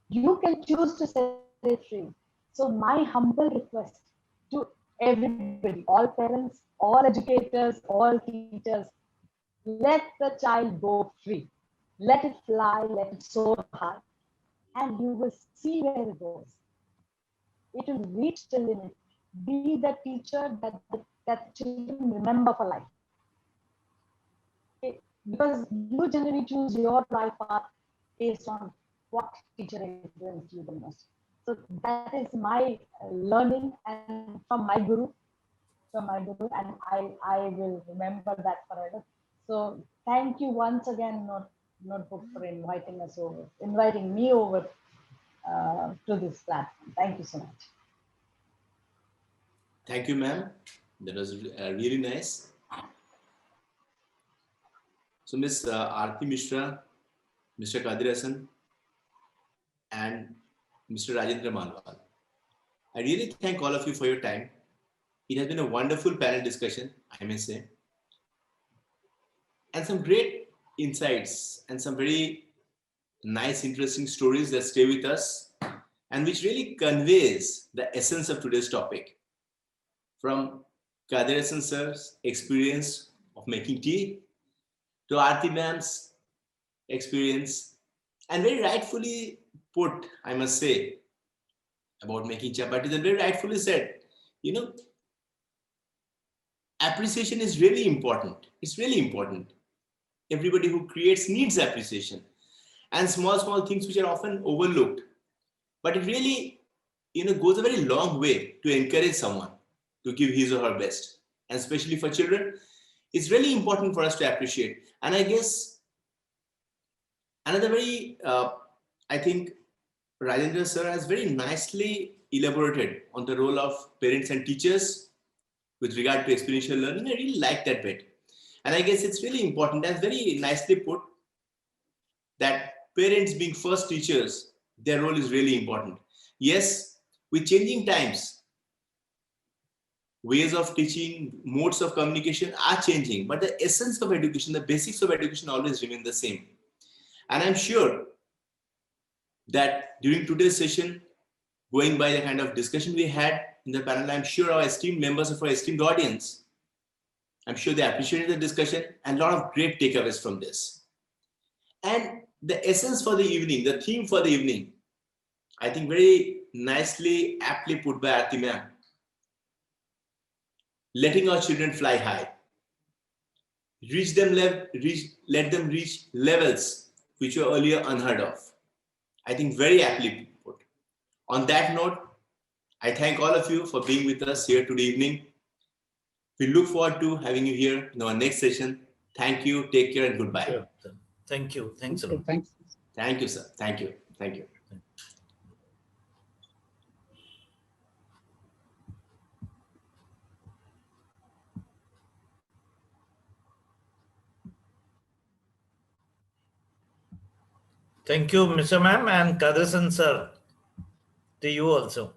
You can choose to set it free." So my humble request to everybody, all parents, all educators, all teachers, let the child go free. Let it fly, let it soar high, and you will see where it goes. It will reach the limit. Be the teacher that children remember for life. Because you generally choose your life path based on what teacher influenced you the most. So that is my learning and from my guru, and I will remember that forever. So thank you once again, Notebook, for inviting me over to this platform. Thank you so much. Thank you, ma'am. That was really nice. So, Miss Aarti Mishra, Mr. Qadir Hassan, and Mr. Rajendra Malwal. I really thank all of you for your time. It has been a wonderful panel discussion, I may say, and some great insights and some very nice, interesting stories that stay with us and which really conveys the essence of today's topic. From Kadir Hassan sir's experience of making tea to Aarti ma'am's experience, and very rightfully put, I must say, about making chapatis, and very rightfully said, you know, appreciation is really important. It's really important. Everybody who creates needs appreciation, and small things which are often overlooked, but it really, goes a very long way to encourage someone to give his or her best, and especially for children, it's really important for us to appreciate. And I guess another very, I think Rajendra sir has very nicely elaborated on the role of parents and teachers with regard to experiential learning. I really like that bit. And I guess it's really important, as very nicely put, that parents being first teachers, their role is really important. Yes, with changing times, ways of teaching, modes of communication are changing, but the essence of education, the basics of education always remain the same. And I'm sure that during today's session, going by the kind of discussion we had in the panel, I'm sure our esteemed members of our esteemed audience, I'm sure they appreciated the discussion and a lot of great takeaways from this. And the essence for the evening, the theme for the evening, I think very nicely, aptly put by Aarti ma'am. Letting our children fly high. Let them reach levels which were earlier unheard of. I think very aptly put. On that note, I thank all of you for being with us here today evening. We look forward to having you here in our next session. Thank you, take care, and goodbye. Sure. Thank you. Thanks a lot. Thanks. Thank you, sir. Thank you. Thank you. Thank you, Mr. Ma'am, and Kadir Hassan sir. To you also.